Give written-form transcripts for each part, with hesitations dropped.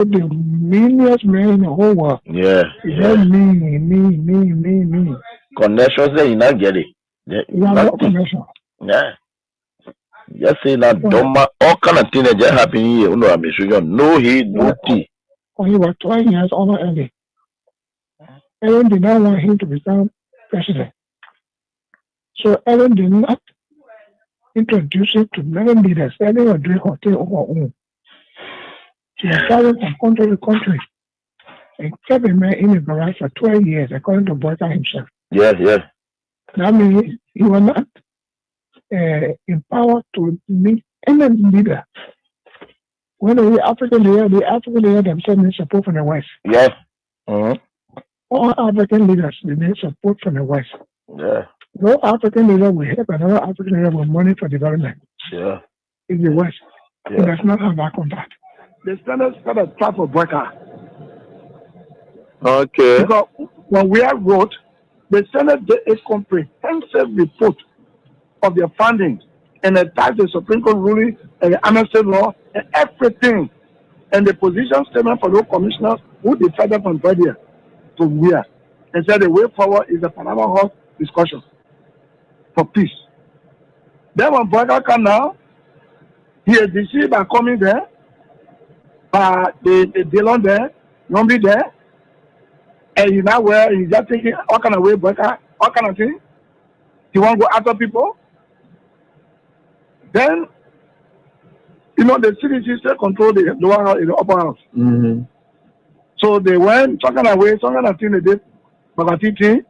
the meanest man in the whole world. Yeah. Just me. Connections there, you not get it. You have no connection. Yeah. Just say that Doma, all kind of things that just happen here. No, I'm sure no he, no tea. When he was 12 years old early, Ellen did not want him to become president. So Ellen did not introduce him to many leaders. Ellen was doing her thing on her own. She was traveling from country to country and kept a man in a garage for 12 years, according to Boyka himself. Yes. That means he was not empowered to meet any leader. When the African leader themselves need support from the West. Yes. Mm-hmm. All African leaders need support from the West. Yeah. No African leader will help another African leader with money for development. Yeah. In the West. Yeah. It does not have that contact. The standards got a trap for Boyka. Okay. Because when we have wrote, the Senate did a comprehensive report of their findings and attached the Supreme Court ruling and the amnesty law and everything. And the position statement for those commissioners who decided from Brady to where. And said the way forward is the Panama House discussion for peace. Then when Boyka come now, he is deceived by coming there, by the Dillon there, Nombi there, and he's not where he's just thinking all kind of way, Boyka, all kind of thing. He want to go after people. Then, the CDC still control the lower house, the upper house. Mm-hmm. So they went, some kind of thing they did, Bagati thing,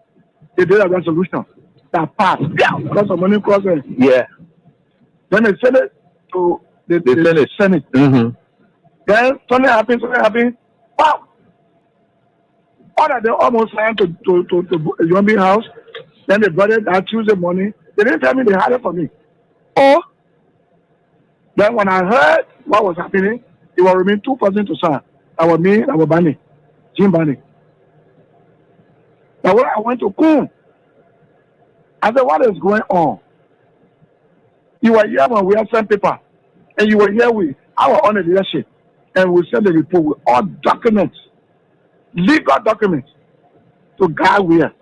they did a resolution that passed. Yeah, because of money crossing. Yeah. Then they sent it to the Senate. Mm-hmm. Then something happened. Wow! All that they almost signed to Yombi house. Then they brought it that Tuesday morning. They didn't tell me they had it for me. Oh! Then when I heard what was happening, it was remain 2 persons to sign. That was me, that was Bani, Jim Bani. Now when I went to Kun, I said, what is going on? You were here when we had sent paper, and you were here with our own leadership, and we sent the report with all documents, legal documents, to guide where.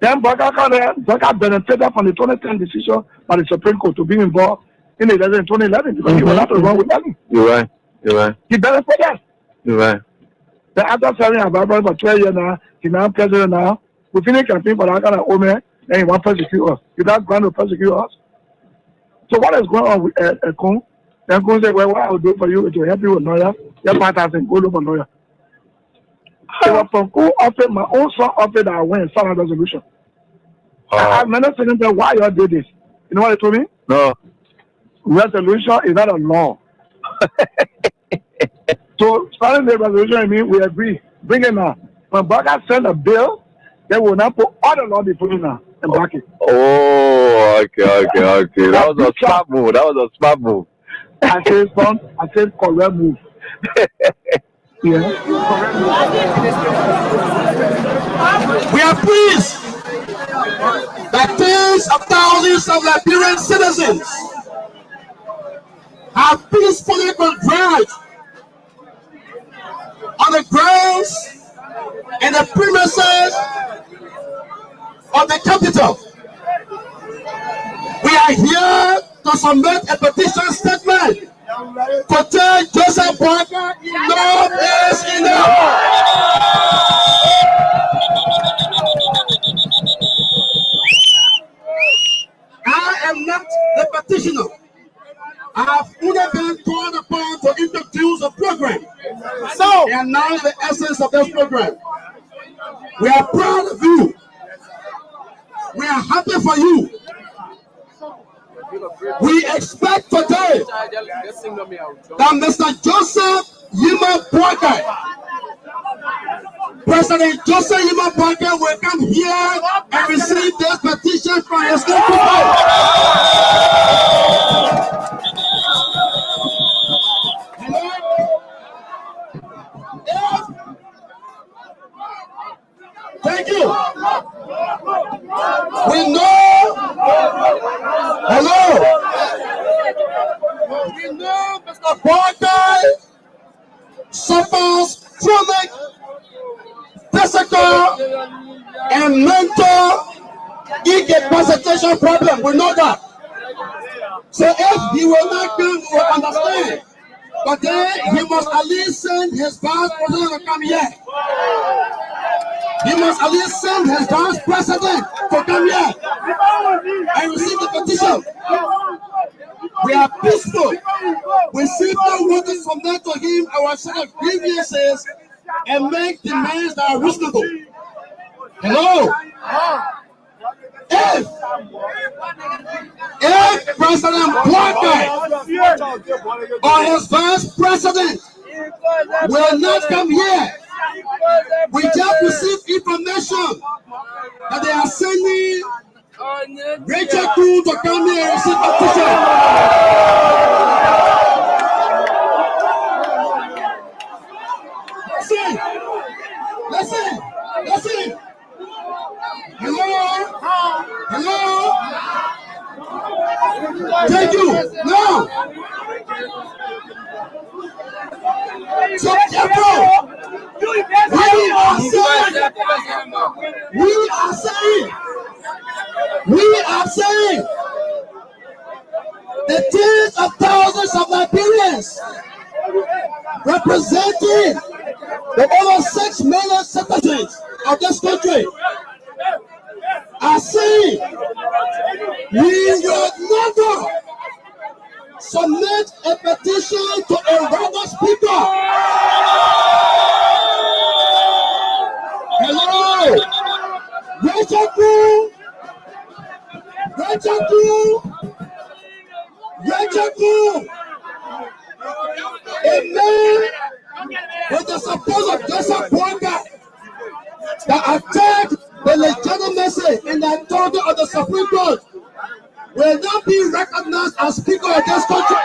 Then Boyka benefited from the 2010 decision by the Supreme Court to be involved in the election in 2011 because he was not wrong with them. You're right. He benefited. You're right. Then after serving Ababa for 12 years now, he's now president now. We finished campaign for that kind of woman, then he wants to persecute us. He does going to persecute us. So what is going on with Kun? Then Kun said, well, what I will do for you is to help you with lawyer. Your partner said, go look for lawyer. So from Kun offered, my own son offered that I went and sign a resolution. I've never said to them, why you all did this? You know what they told me? No. Resolution is not a law. So starting the resolution, I mean, we agree. Bring it now. When Boyka send a bill, they will not put all the law they put in now and back it. Oh, okay. That was a smart move. I said correct move. Yeah. We are pleased that tens of thousands of Liberian citizens have peacefully converged on the grounds and the premises of the capital. We are here to submit a petition statement to tell Joseph Boyka enough is enough. I am not the petitioner. I have only been called upon to introduce a program. So, and now the essence of this program. We are proud of you. We are happy for you. We expect today that Mr. Joseph Yima Boyka, President Joseph Yima Boyka, will come here and receive this petition from his people. Thank you. We know. Hello. We know Mr. Boyka suffers chronic physical and mental incapacitation problem. We know that. So if he will not come, we will understand. But then he must at least send his vice president to come here. He must at least send his vice president to come here and receive the petition. We are peaceful. We simply want to submit to him our set of grievances and make demands that are reasonable. Hello? If President Walker or his vice president will not come here, we just received information that they are sending Rachel Kuhn to come here and receive petition. Listen. Hello. Thank you. No. So therefore, we are saying the tens of thousands of Liberians representing the over 6 million citizens of this country are saying we will never submit a petition to a rebel speaker. Hello, Rachel Kuhn, a man with the support of disappointment that attacked the legitimacy and the authority of the Supreme Court will not be recognized as Speaker of this country.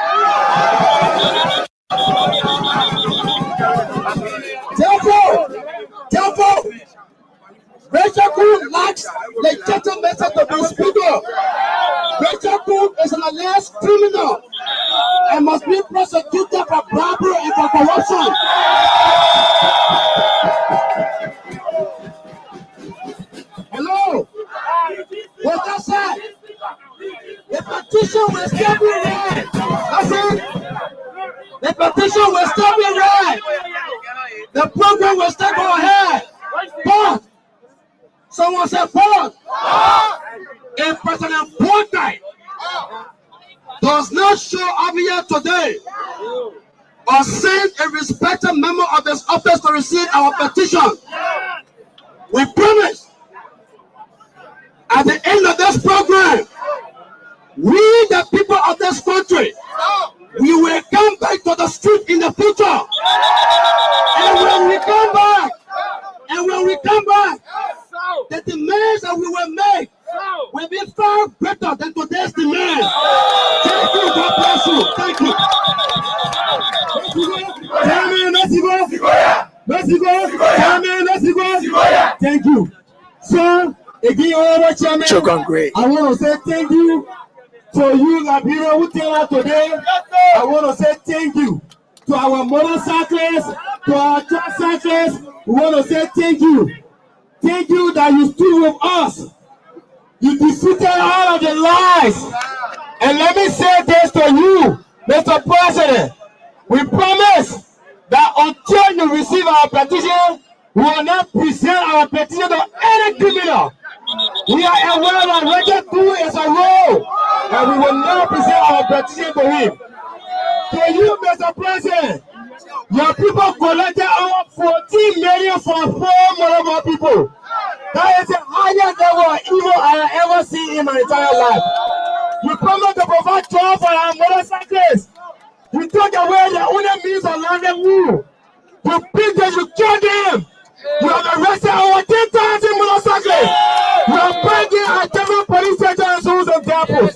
Therefore, Rachel Kuhn lacks legitimacy to be Speaker. Rachel Kuhn is an alleged criminal and must be prosecuted for bribery and for corruption. Hello? What that said? The petition will still be read. That's it. The petition will still be read. The program will still go ahead. But someone said, "Pause." If President Portnoy does not show up here today or send a respected member of his office to receive our petition, we promise at the end of this program, we, the people of this country, we will come back to the street in the future. And when we come back, the demands that we will make will be far greater than today's demand. Thank you. God bless you. Thank you. Thank you. So, again, Chairman, great. I want to say thank you to you, Liberia, who came out today. I want to say thank you to our motorcyclists, to our truck cyclists. We want to say thank you. Thank you that you stood with us. You defeated all of the lies. And let me say this to you, Mr. President. We promise that until you receive our petition, we will not present our petition to any criminal. We are aware that Rachel Kuhn is a role, and we will not present our petition to him. To you, Mr. President, your people collected over 14 million from 4 million people. That is the highest level of evil I have ever seen in my entire life. You promised to provide job for our motorcyclists. You took away the only means of livelihood. You beat them, you killed them. You have arrested over 10,000 motorcyclists. You have bringing our different police stations and examples.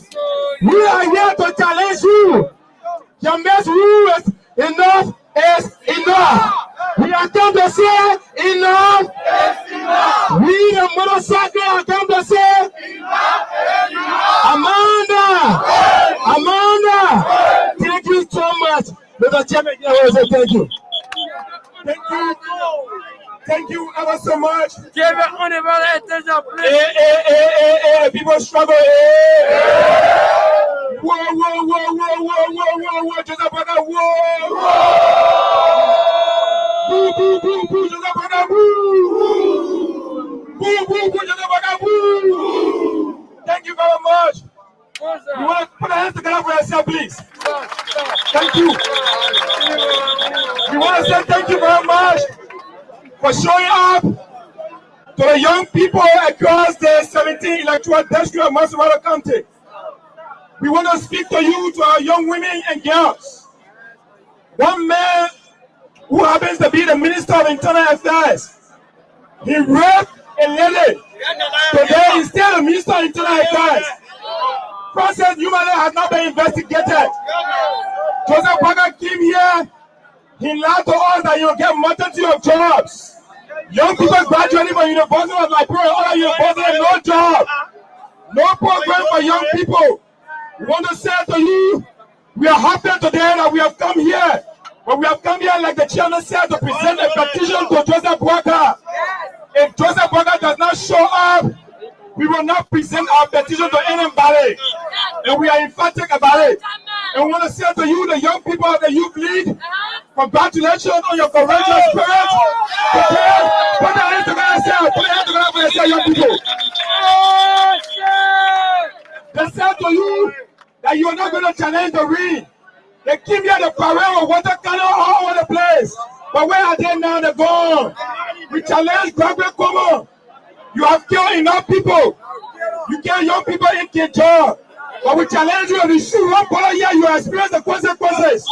We are here to challenge you. Your best rule is enough is enough. We are come to say enough is enough. We the motorcycle are come to say enough is enough. Amanda, thank you so much. Mr. Chairman, I want to say thank you. Thank you ever so much. Give it on it, brother. Attention, please. Hey, people struggle. Hey. Whoa. Joseph Baga, whoa. Boo, Joseph Baga, boo. Boo, Joseph Baga, boo. Thank you very much. You want to put your hands together for yourself, please? Thank you. We want to say thank you very much for showing up to the young people across the 17 electoral districts of Massachusetts County. We want to speak to you, to our young women and girls. One man who happens to be the Minister of Internal Affairs, he raped a lady. Today he's still the Minister of Internal Affairs. Process human has not been investigated. Joseph Baga came here. He lied to us that you'll get multitude of jobs. Young people graduating from University of Liberia, other universities, no job. No program for young people. We want to say to you, we are happy today that we have come here. But we have come here, like the chairman said, to present a petition to Joseph Baga. If Joseph Baga does not show up, we will not present our petition to anybody. And we are emphatic about it. And we want to say to you, the young people of the Youth League, congratulations on your courageous spirit. Put your hands together for yourself, young people. They said to you that you are not going to challenge the ring. They keep here the parade of water cannon all over the place. But where are they now? They're gone. We challenge Grassroots Como. You have killed enough people. You kill young people in your job. But we challenge you, if you shoot one bullet here, you experience the consequences.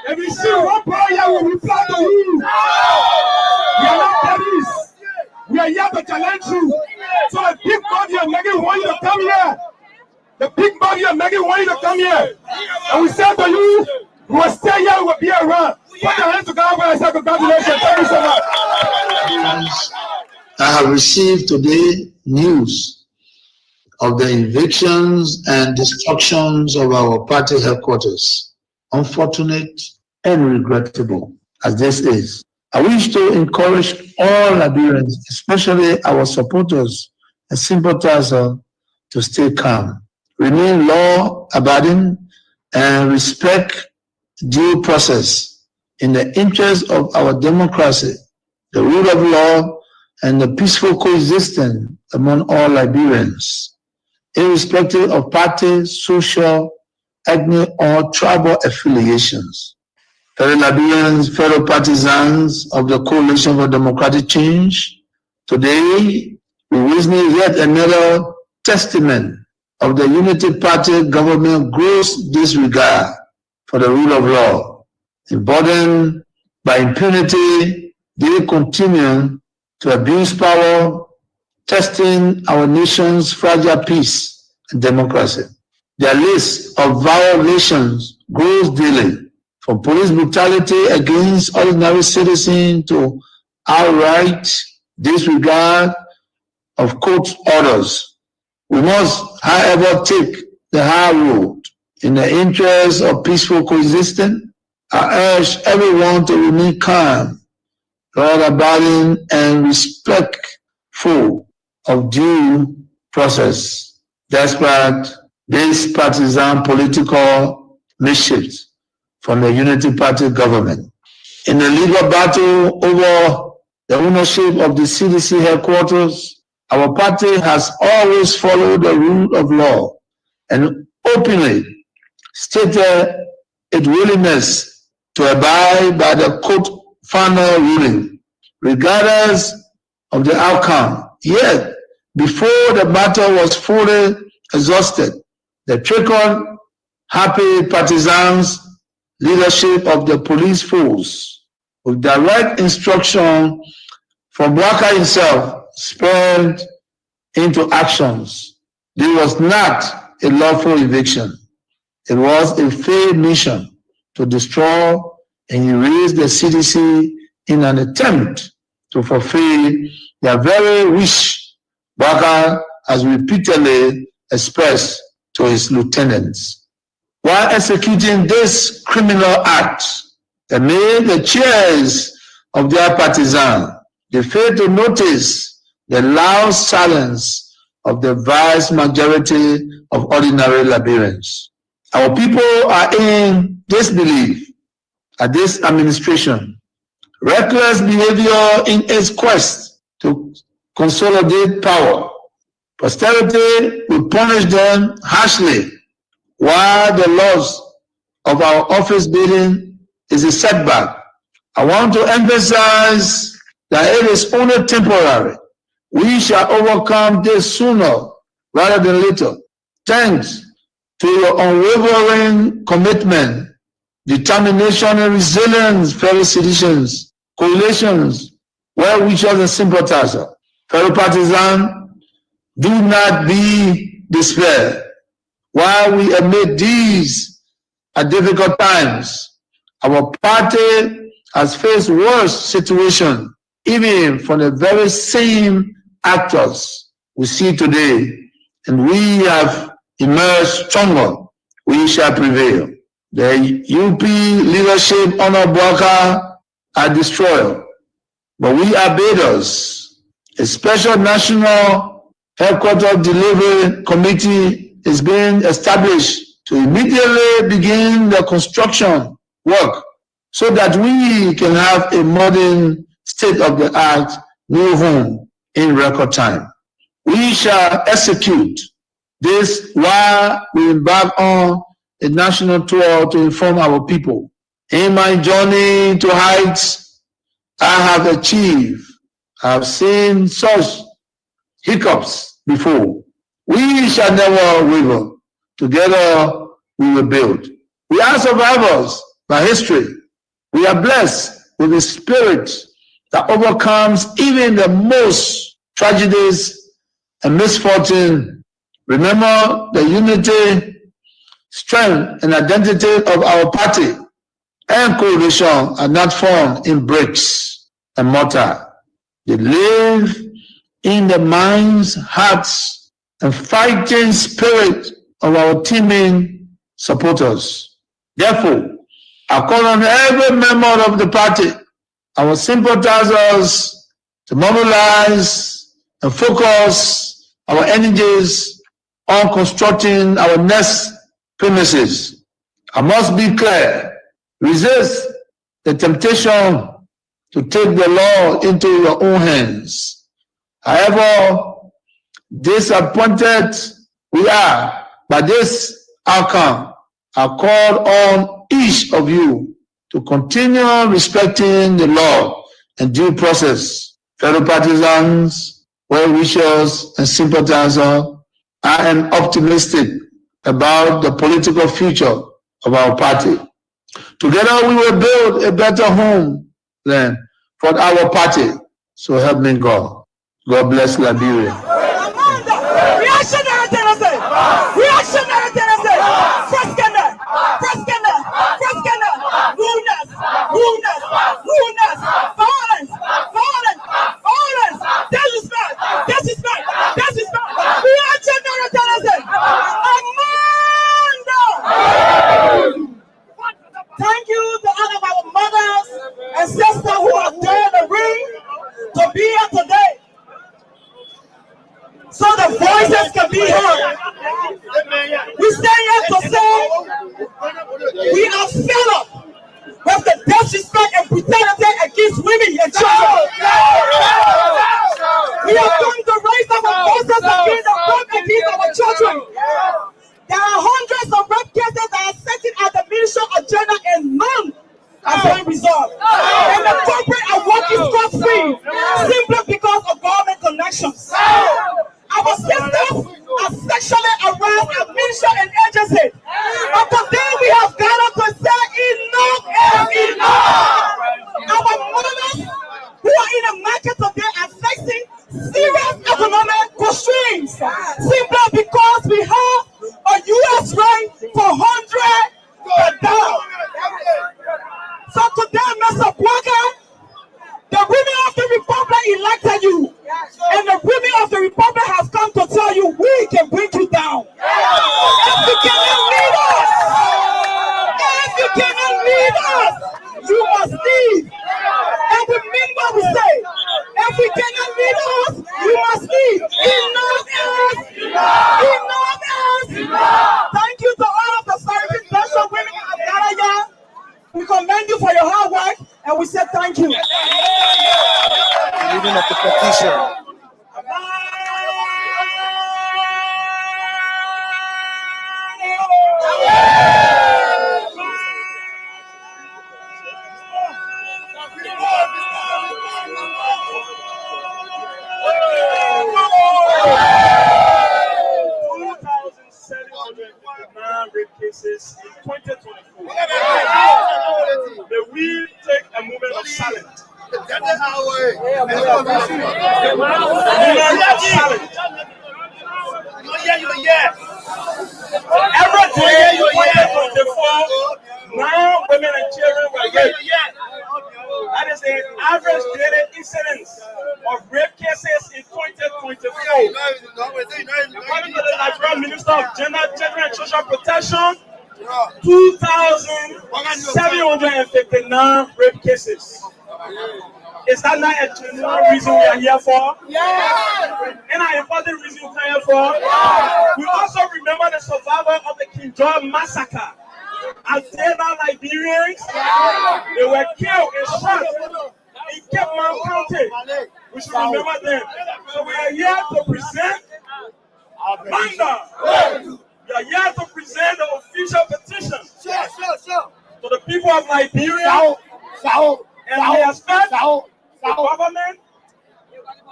If you shoot one bullet here, we will reply to you. We are not police. We are here to challenge you. So the big body are making want you to come here. The big body are making want you to come here. And we say to you, we will stay here, we will be around. Put your hands together when I say congratulations. Thank you so much. I have received today news of the evictions and destructions of our party headquarters. Unfortunate and regrettable as this is. I wish to encourage all Liberians, especially our supporters and sympathizers, to stay calm, remain law-abiding, and respect due process in the interest of our democracy, the rule of law, and the peaceful coexistence among all Liberians, irrespective of party, social, ethnic, or tribal affiliations. Fellow Liberians, fellow partisans of the Coalition for Democratic Change, today we witness yet another testament of the Unity Party government gross disregard for the rule of law. Emboldened by impunity, they continue to abuse power, testing our nation's fragile peace and democracy. Their list of violations grows daily, from police brutality against ordinary citizens to outright disregard of court orders. We must, however, take the high road in the interest of peaceful coexistence. I urge everyone to remain calm, law-abiding, and respectful of due process, despite this partisan political mischiefs from the Unity Party government. In the legal battle over the ownership of the CDC headquarters, our party has always followed the rule of law and openly stated its willingness to abide by the court final ruling, regardless of the outcome. Yet, before the battle was fully exhausted, the trickled, happy partisans leadership of the police force, with direct instruction from Baga himself, spurred into actions. This was not a lawful eviction. It was a failed mission to destroy and erase the CDC in an attempt to fulfill their very wish Baga has repeatedly expressed to his lieutenants. while executing this criminal act, they made the chairs of their partisans. They failed to notice the loud silence of the vast majority of ordinary Liberians. Our people are in disbelief at this administration. Reckless behavior in its quest to consolidate power. Posterity will punish them harshly, while the loss of our office building is a setback. I want to emphasize that it is only temporary. We shall overcome this sooner rather than later. Thanks to your unwavering commitment, determination, and resilience, fellow citizens, coalitions, well-wishers, and sympathizers. Fellow partisans, do not be despaired. While we admit these are difficult times, our party has faced worse situations, even from the very same actors we see today, and we have emerged stronger. We shall prevail. The UP leadership under Bwaka are destroyed, but we are builders. A special national headquarters delivery committee is being established to immediately begin the construction work so that we can have a modern state-of-the-art new home in record time. We shall execute this while we embark on a national tour to inform our people. In my journey to heights I have achieved, I have seen such hiccups before. We shall never waver. Together we will build. We are survivors by history. We are blessed with a spirit that overcomes even the most tragedies and misfortune. Remember the unity, strength, and identity of our party and coalition are not formed in bricks and mortar. They live in the minds, hearts, and fighting spirit of our teaming supporters. Therefore, I call on every member of the party, our sympathizers, to mobilize and focus our energies on constructing our next premises. I must be clear, resist the temptation to take the law into your own hands. However disappointed we are by this outcome, I call on each of you to continue respecting the law and due process. Fellow partisans, well-wishers, and sympathizers, I am optimistic about the political future of our party. Together we will build a better homeland for our party. So help me God. God bless Liberia. Reactionary tendency! Reactionary tendency! Proscandal! Rudeness! Violence! Disrespect! Reactionary tendency! Amanda! Thank you to all of our mothers and sisters who are there in the ring to be here today, so the voices can be heard. We stand here to say we are fed up with the disrespect and brutality against women and children. We are going to raise our voices against the rape against our children. There are hundreds of rape cases that are sitting at the ministerial agenda and none are being resolved. And the corporate are working scot-free simply because of government connections. Our sisters are sexually harassed at ministry and agency. But today we have gathered to say enough is enough. Our mothers who are in the market today are facing serious economic constraints simply because we have a U.S. rate for $100 per dollar. So today, Mr. Bwaka, lead us, you must lead. And we mean what we say. If we cannot lead us, you must lead. Enough is enough is. Thank you to all of the serving special women of Garaya. We commend you for your hard work, and we say thank you. Reading of the petition. Rape cases in 2024. May we take a moment of silence. Every day in 2024, now women and children were raped. That is the average daily incidence of rape cases in 2024. According to the Nigerian Minister of Gender, Children and Social Protection, 2,759 rape cases. Is that not a genuine reason we are here for? Yeah. And an important reason we are here for? Yeah. We also remember the survivor of the King George massacre. As they are Liberians, they were killed and shot in Cape Mount County. We should remember them. So we are here to present Manda. We are here to present the official petition to the people of Liberia. And we expect the government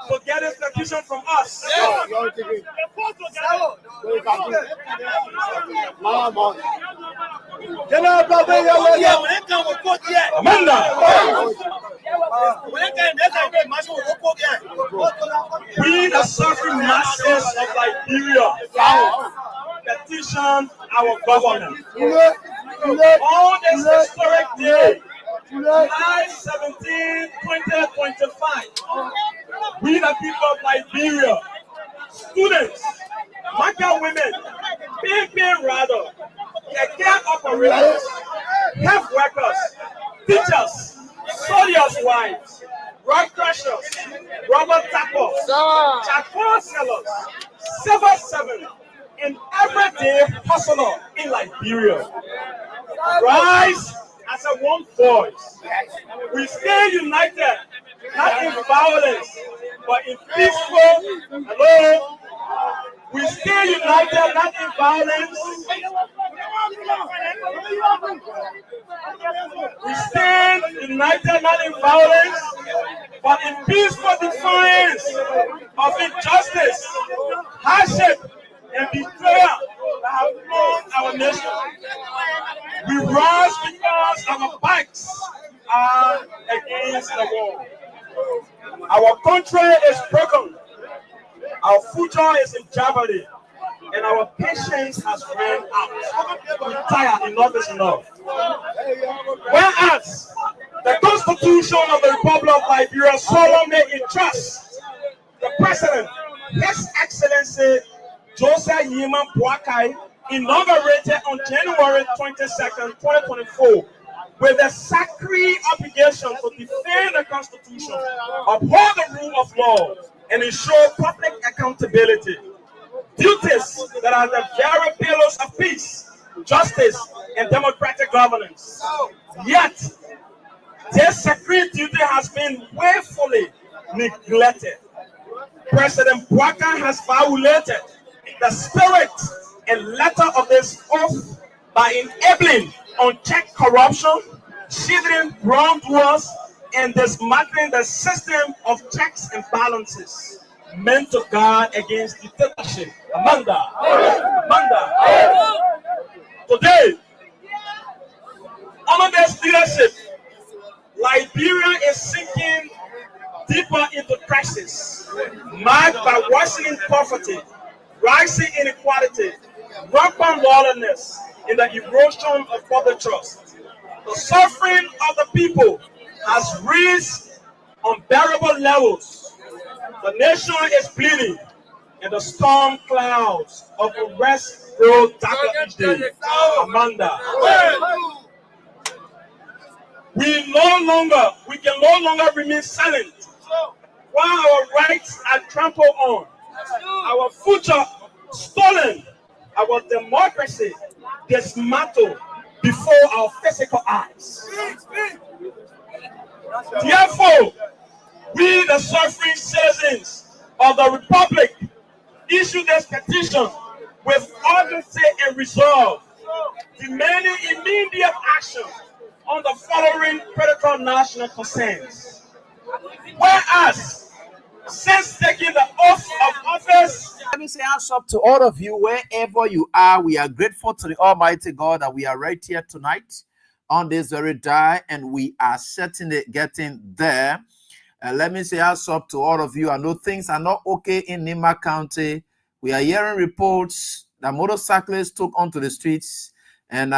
to get this petition from us. Amanda. We, the suffering masses of Liberia, petition our government on this historic day, July 17, 2025. We, the people of Liberia, students, Maka women, big rather, care operators, health workers, teachers, soldiers' wives, rock crushers, rubber tappers, charcoal sellers, civil servants, and everyday hustler in Liberia. Rise as a one voice. We stay united, not in violence, but in peaceful. Hello? We stay united, not in violence. We stand united, not in violence, but in peaceful defiance of injustice, hardship, and betrayal that have known our nation. We rise because our backs are against the wall. Our country is broken. Our future is in jeopardy. And our patience has run out. We're tired. Enough is enough. Whereas the Constitution of the Republic of Liberia solemnly entrusts the President, His Excellency Joseph Yeman Boakai, inaugurated on January 22nd, 2024, with the sacred obligation to defend the Constitution, uphold the rule of law, and ensure public accountability. Duties that are the very pillars of peace, justice, and democratic governance. Yet, this sacred duty has been willfully neglected. President Boakai has violated the spirit and letter of this oath by enabling unchecked corruption, shielding wrongdoers, and dismantling the system of checks and balances meant to guard against dictatorship. Amanda. Today, under this leadership, Liberia is sinking deeper into crisis, marked by worsening poverty, rising inequality, rampant lawlessness, and the erosion of public trust. The suffering of the people has reached unbearable levels. The nation is bleeding, and the storm clouds of unrest grow darker each day. Amanda. we can no longer remain silent while our rights are trampled on, our future stolen, our democracy dismantled before our physical eyes. Therefore, we, the suffering citizens of the Republic, issue this petition with urgency and resolve, demanding immediate action on the following critical national concerns. Whereas, since taking the oath of office, let me say hands up to all of you wherever you are. We are grateful to the Almighty God that we are right here tonight on this very day, and we are certainly getting there. Let me say hands up to all of you. I know things are not okay in Nima County. We are hearing reports that motorcyclists took onto the streets, and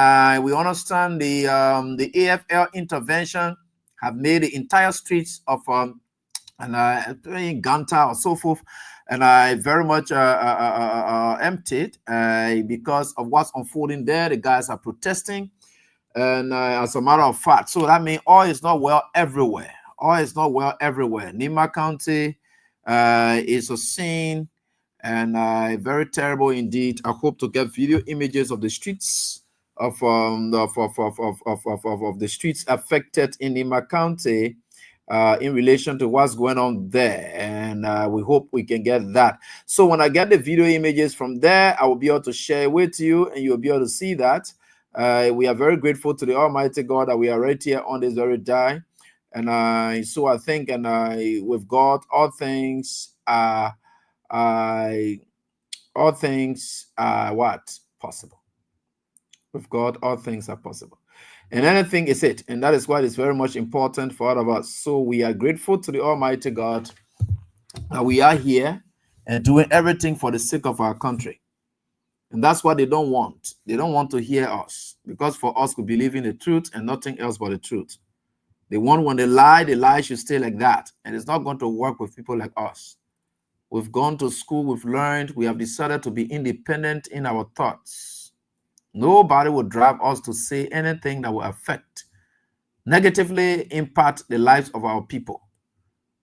we understand the AFL intervention have made the entire streets of Ganta or so forth, and very much emptied because of what's unfolding there. The guys are protesting, and as a matter of fact, so that means all is not well everywhere. All is not well everywhere. Nima County is a scene, and very terrible indeed. I hope to get video images of the streets of the streets affected in Nima County in relation to what's going on there, and we hope we can get that. So when I get the video images from there, I will be able to share it with you, and you'll be able to see that. We are very grateful to the Almighty God that we are right here on this very day. And so I think, and with God, all things are what? Possible. With God, all things are possible. And anything is it. And that is why it's very much important for all of us. So we are grateful to the Almighty God that we are here and doing everything for the sake of our country. And that's what they don't want. They don't want to hear us, because for us, we believe in the truth and nothing else but the truth. They want, when they lie should stay like that. And it's not going to work with people like us. We've gone to school, we've learned, we have decided to be independent in our thoughts. Nobody will drive us to say anything that will affect, negatively impact the lives of our people.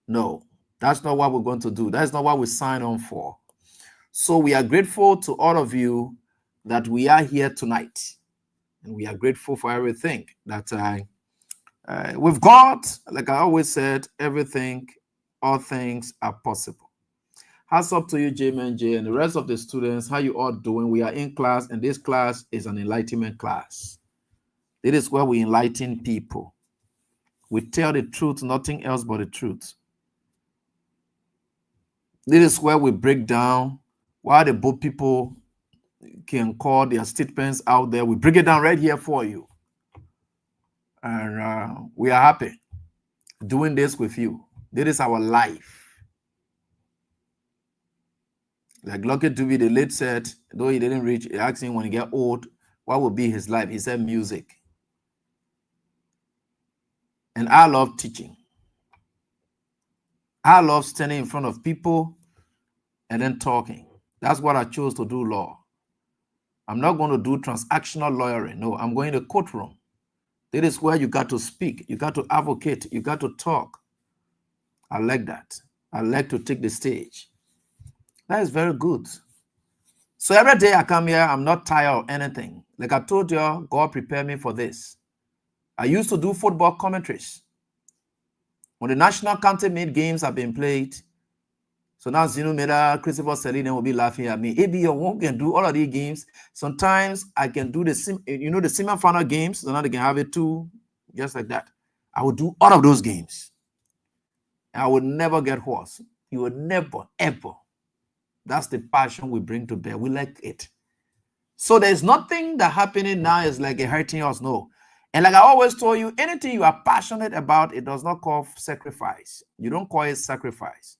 No, that's not what we're going to do. That's not what we signed on for. So we are grateful to all of you that we are here tonight. And we are grateful for everything that with God, like I always said, everything, all things are possible. Hats up to you, J-Man-J, and the rest of the students. How you all doing? We are in class, and this class is an enlightenment class. It is where we enlighten people. We tell the truth, nothing else but the truth. This is where we break down why the both people can call their statements out there. We break it down right here for you. And we are happy doing this with you. This is our life. Like Lucky Dube, the late said, though he didn't reach, he asked him when he get old, what would be his life? He said music. And I love teaching. I love standing in front of people and then talking. That's what I chose to do law. I'm not going to do transactional lawyering. No, I'm going to courtroom. That is where you got to speak. You got to advocate. You got to talk. I like that. I like to take the stage. That is very good. So every day I come here, I'm not tired of anything. Like I told you, God prepared me for this. I used to do football commentaries. When the national county-made games have been played, so now Zeno Meda, Christopher Selina will be laughing at me. Maybe you won't can do all of these games. Sometimes I can do the semi-final games, so now they can have it too, just like that. I would do all of those games. I would never get hoarse. You would never, ever. That's the passion we bring to bear. We like it. So there's nothing that happening now is like hurting us, no. And like I always told you, anything you are passionate about, it does not call sacrifice. You don't call it sacrifice.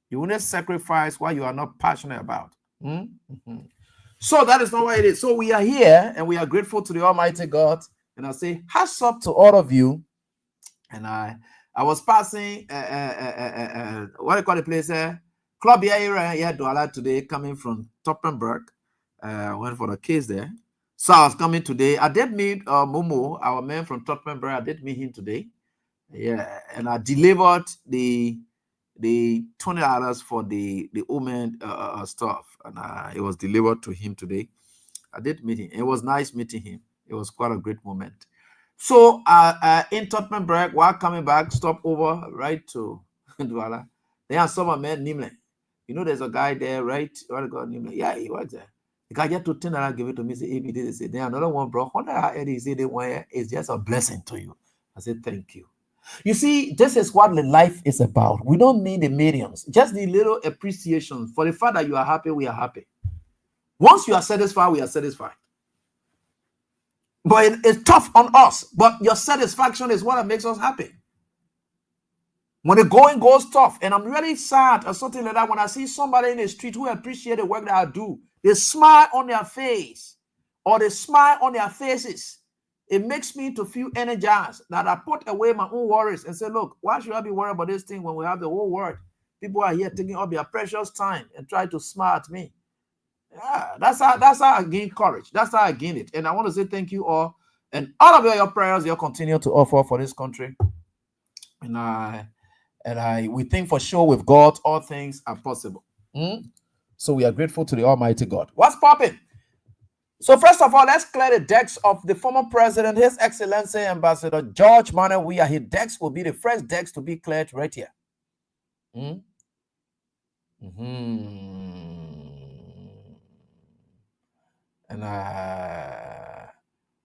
You will not sacrifice what you are not passionate about. So that is not what it is. So we are here and we are grateful to the Almighty God. And I say, hats up to all of you. And I was passing, what do you call the place there? Club here, Douala today, coming from Toppenberg. Went for the case there. So I was coming today. I did meet Momo, our man from Tottenham. I did meet him today. Yeah, and I delivered the $20 for the woman stuff, and it was delivered to him today. I did meet him. It was nice meeting him. It was quite a great moment. So in Tottenham, while coming back, stop over right to Douala. Then I saw my man Nimle. You know, there's a guy there, right? What got Nimle? Yeah, he works there. The guy just to $10 give it to me. Say, if he did, say, then another one, bro. $100 say they want it's just a blessing to you. I said, thank you. You see, this is what the life is about. We don't need the millions, just the little appreciation for the fact that you are happy. We are happy. Once you are satisfied, we are satisfied. But it's tough on us. But your satisfaction is what makes us happy. When the going goes tough, and I'm really sad or something like that, when I see somebody in the street who appreciate the work that I do, they smile on their face or they smile on their faces. It makes me to feel energized that I put away my own worries and say, look, why should I be worried about this thing when we have the whole world? People are here taking up their precious time and try to smile at me. Yeah, that's how I gain courage. That's how I gain it. And I want to say thank you all. And all of your prayers you continue to offer for this country. And we think for sure with God, all things are possible. So we are grateful to the Almighty God. What's popping? So first of all, let's clear the decks of the former president, His Excellency Ambassador George Manuel Weah. His decks will be the first decks to be cleared right here. And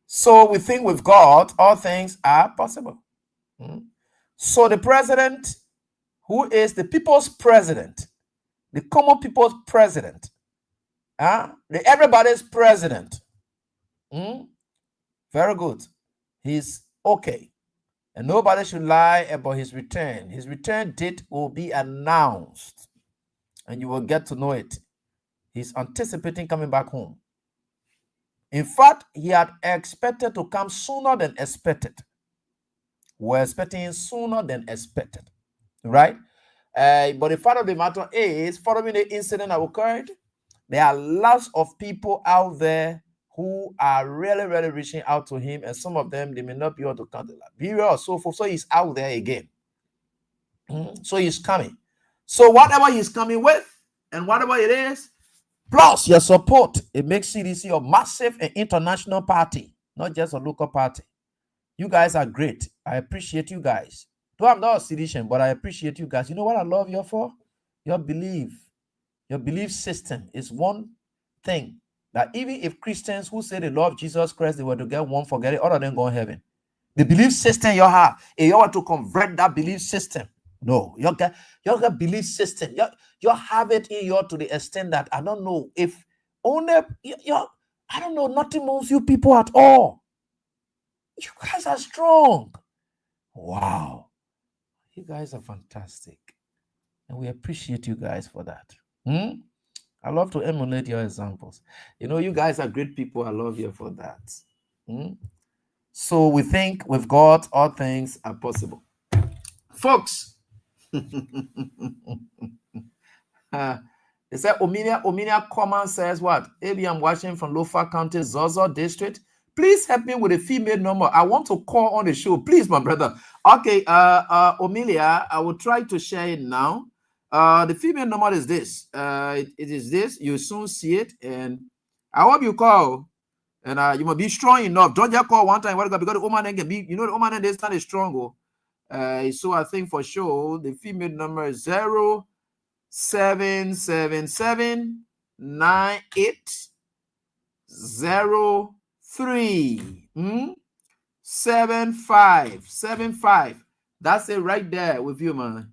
so we think with God, all things are possible. So the president, who is the people's president, the common people's president, the everybody's president. Very good. He's okay. And nobody should lie about his return. His return date will be announced. And you will get to know it. He's anticipating coming back home. In fact, he had expected to come sooner than expected. We're expecting sooner than expected. Right? But the fact of the matter is, following the incident that occurred, there are lots of people out there who are really, really reaching out to him, and some of them, they may not be able to count the period or so forth. So he's out there again. So he's coming. So whatever he's coming with, and whatever it is, plus your support, it makes CDC a massive and international party, not just a local party. You guys are great. I appreciate you guys. Though I'm not a citizen, but I appreciate you guys. You know what I love you for? Your belief. Your belief system is one thing that even if Christians who say they love Jesus Christ, they were to get one, forget it, other than go to heaven. The belief system you have, if you want to convert that belief system, no, you got belief system. You have it in you to the extent that I don't know if only I don't know, nothing moves you people at all. You guys are strong. Wow. You guys are fantastic. And we appreciate you guys for that. I love to emulate your examples. You know, you guys are great people. I love you for that. So we think with God, all things are possible. Folks, they said Ominia Common says what? Maybe I'm watching from Lofa County, Zozo District. Please help me with a female number. I want to call on the show. Please, my brother. Okay, Omilia, I will try to share it now. The female number is this. It is this. You soon see it, and I hope you call. And you must be strong enough. Don't just call one time. Because the woman can be, you know, the woman this time is strong. So I think for sure the female number is 07779803 7575. That's it right there with you, man.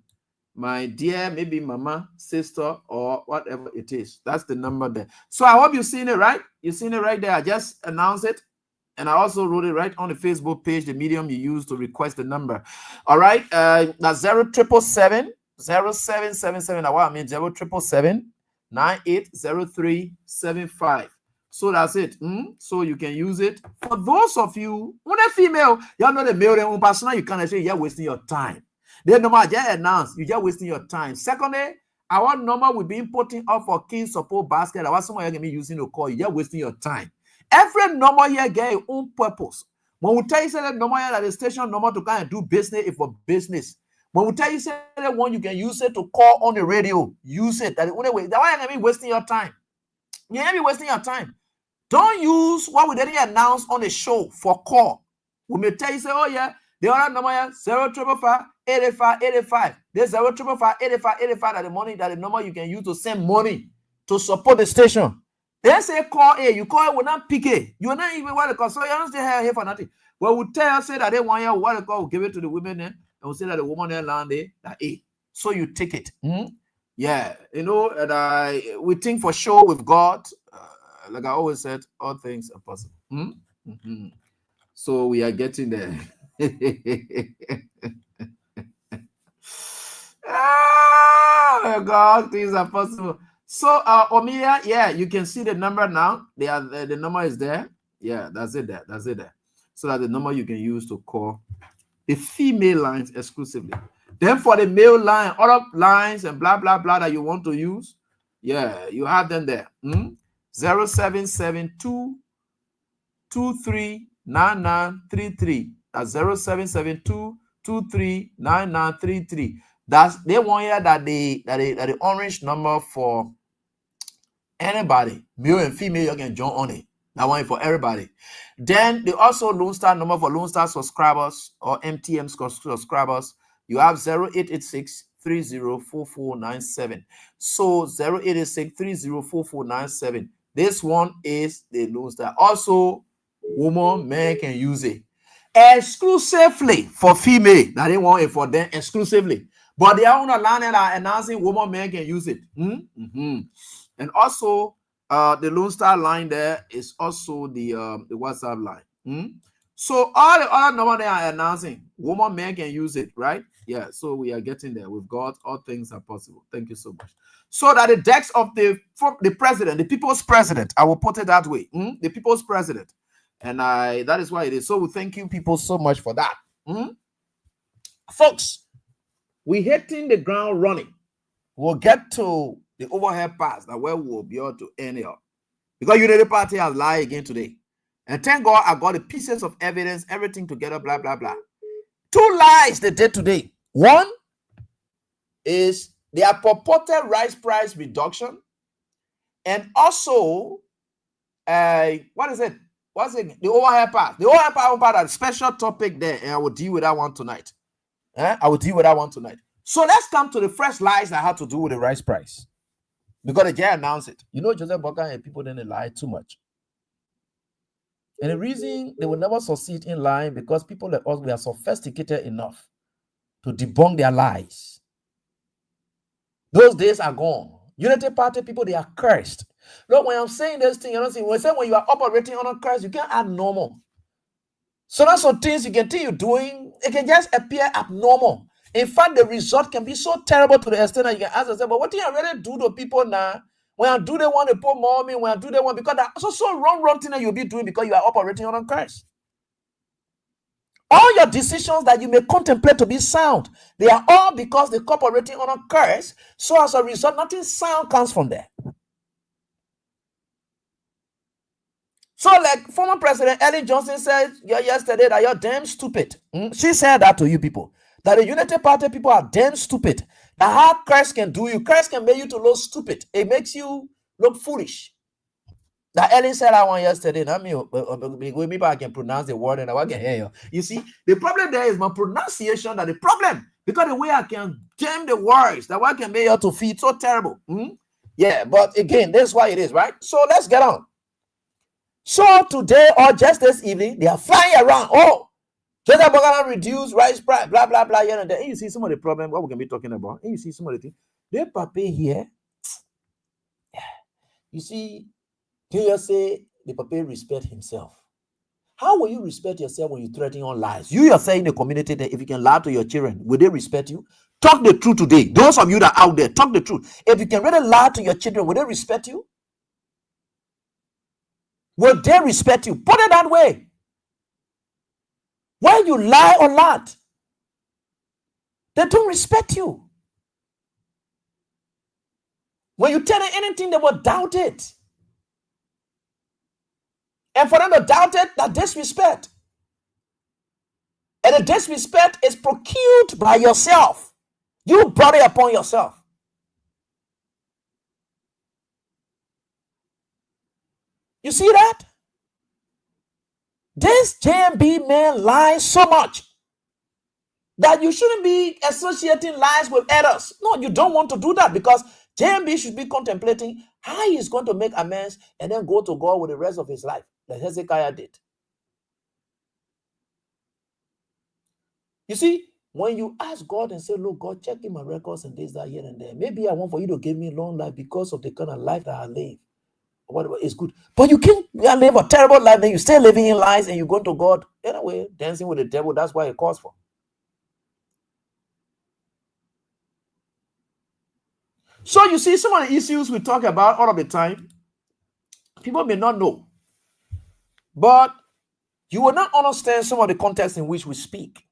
My dear, maybe mama, sister, or whatever it is. That's the number there. So I hope you've seen it, right? You've seen it right there. I just announced it. And I also wrote it right on the Facebook page, the medium you use to request the number. All right. That's 0777 0777. Now what I mean 0777 980375. So that's it. So you can use it. For those of you, when a female, you're not a male, then person, you can't say you're wasting your time. Then no matter just announce, you're just wasting your time. Secondly, our number will be putting up for King Support Basket. I want someone going to be using the call. You're wasting your time. Every number here get its own purpose. When we tell you say that number here that the station number to kind of do business is for business. When we tell you say that one you can use it to call on the radio, use it. That the only way. That why you can be wasting your time. You can't be wasting your time. Don't use what we didn't announce on the show for call. We may tell you say, oh yeah, the other number here 0555 85 85. There's 0555 85 85 that the money that the number you can use to send money to support the station. They say call A, you call it, will not pick A. You are not even what they call, so you don't stay here for nothing. Well, we tell say that they want you what they call, we'll give it to the women then, and we'll say that the woman there land there, that A. So you take it. Yeah, you know, and we think for sure with God, like I always said, all things are possible. So we are getting there. Oh God, things are possible. So Omiya, yeah, you can see the number now. The number is there. Yeah, that's it there. That's it there. So that the number you can use to call the female lines exclusively. Then for the male line, other lines and blah blah blah that you want to use, yeah, you have them there. 0772 239933. That's 0772 239933. That's they want here that the orange number for anybody, male and female, you can join on it. That one for everybody. Then they also Lone Star number for Lone Star subscribers or MTM subscribers. You have 0886 304497. So 0886 304497. This one is the Lone Star. Also, woman, man can use it exclusively for female. Now they want it for them exclusively. But they are on a line that are announcing woman, man can use it. And also, the Lone Star line there is also the WhatsApp line. So all the other number they are announcing, woman, man can use it, right? Yeah, so we are getting there. With God, all things are possible. Thank you so much. So that the decks of the president, the people's president, I will put it that way. The people's president. And that is why it is. So we thank you people so much for that. Folks, we're hitting the ground running. We'll get to the overhead pass that where we'll be able to end it up. Because Unity Party has lied again today. And thank God I got the pieces of evidence, everything together, blah, blah, blah. 2 lies they did today. One is their purported rice price reduction. And also, what is it? What's it? The overhead pass. The overhead pass part is a special topic there. And I will deal with that one tonight. I will deal with that one tonight. So let's come to the first lies that had to do with the rice price. Because they just announced it. You know, Joseph Boka and people didn't lie too much. And the reason they will never succeed in lying because people like us, we are sophisticated enough to debunk their lies. Those days are gone. Unity Party people, they are cursed. Look, when I'm saying this thing, you don't see, when you are operating on a curse, you can't add normal. So that's some things you can think you're doing, it can just appear abnormal. In fact, the result can be so terrible to the extent that you can ask yourself, but what do you really do to people now? When I do they want to put more on me, when I do they want, because that's so wrong thing that you'll be doing because you are operating on a curse. All your decisions that you may contemplate to be sound, they are all because they're operating on a curse. So as a result, nothing sound comes from there. So like former President Ellen Johnson said yesterday that you're damn stupid. She said that to you people. That the Unity Party people are damn stupid. That how curse can do you. Curse can make you to look stupid. It makes you look foolish. That Ellen said that one yesterday. Maybe I can pronounce the word and I can hear you. You see, the problem there is my pronunciation. That the problem. Because the way I can jam the words, that one can make you to feel so terrible. Yeah, but again, that's why it is, right? So let's get on. So today or just this evening, they are flying around. Oh, Joseph Boga reduce rice price, blah, blah, blah. And then you see some of the problem, what we can be talking about. And you see some of the things. They papi here. You see, can you say the papi respect himself? How will you respect yourself when you threaten on lies? You are saying in the community that if you can lie to your children, will they respect you? Talk the truth today. Those of you that are out there, talk the truth. If you can really lie to your children, will they respect you? Will they respect you? Put it that way. When you lie or lie, they don't respect you. When you tell them anything, they will doubt it. And for them to doubt it, that disrespect. And the disrespect is procured by yourself. You brought it upon yourself. You see that? This JMB man lies so much that you shouldn't be associating lies with others. No, you don't want to do that, because JMB should be contemplating how he is going to make amends and then go to God with the rest of his life, like Hezekiah did. You see, when you ask God and say, look, God, check in my records and this, that, here and there. Maybe I want for you to give me long life because of the kind of life that I live. Or whatever is good. But you can't live a terrible life, then you still living in lies and you go to God. Anyway, dancing with the devil, that's why it calls for. So you see, some of the issues we talk about all of the time, people may not know. But you will not understand some of the context in which we speak.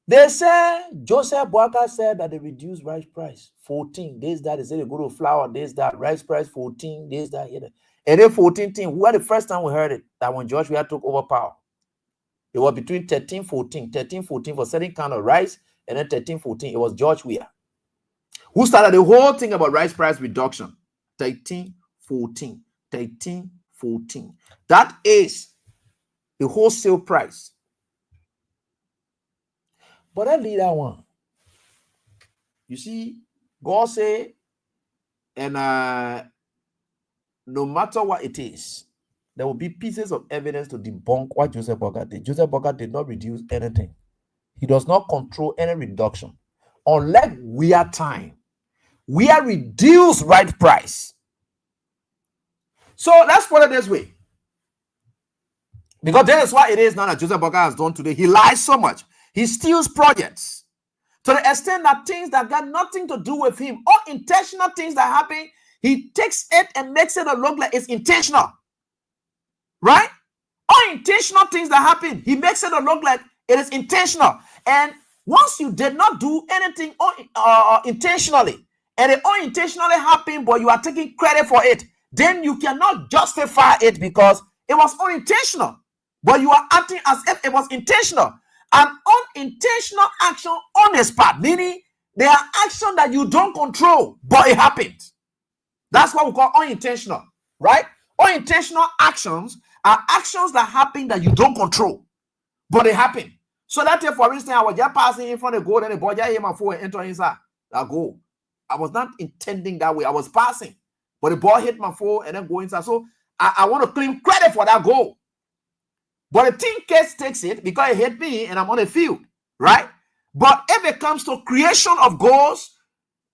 They say, Joseph Boaka said that they reduced rice price 14. This, that, they say they go to flour, this, that, rice price 14, this, that, here. And then 14 thing, where the first time we heard it, that when George Weah took over power, it was between 13, 14 for certain kind of rice, and then 13, 14, it was George Weah who started the whole thing about rice price reduction. 13, 14. That is the wholesale price. But I leave that one. You see, God say, and no matter what it is, there will be pieces of evidence to debunk what Joseph Boaka did. Joseph Boaka did not reduce anything. He does not control any reduction. Unlike we are time, we are reduced right price. So let's put it this way. Because that is what it is now that Joseph Boaka has done today. He lies so much. He steals projects to the extent that things that got nothing to do with him, or intentional things that happen, he takes it and makes it look like it's intentional. Right? Unintentional things that happen, he makes it look like it is intentional. And once you did not do anything intentionally, and it unintentionally happened, but you are taking credit for it, then you cannot justify it because it was unintentional. But you are acting as if it was intentional. An unintentional action on his part, meaning they are action that you don't control, but it happened. That's what we call unintentional, right? Unintentional actions are actions that happen that you don't control, but they happen. So that day, for instance, I was just passing in front of the goal, and the boy just hit my phone and enter inside that goal. I was not intending that way. I was passing, but the ball hit my phone and then go inside. So I want to claim credit for that goal. But the team case takes it because it hit me and I'm on the field, right? But if it comes to creation of goals,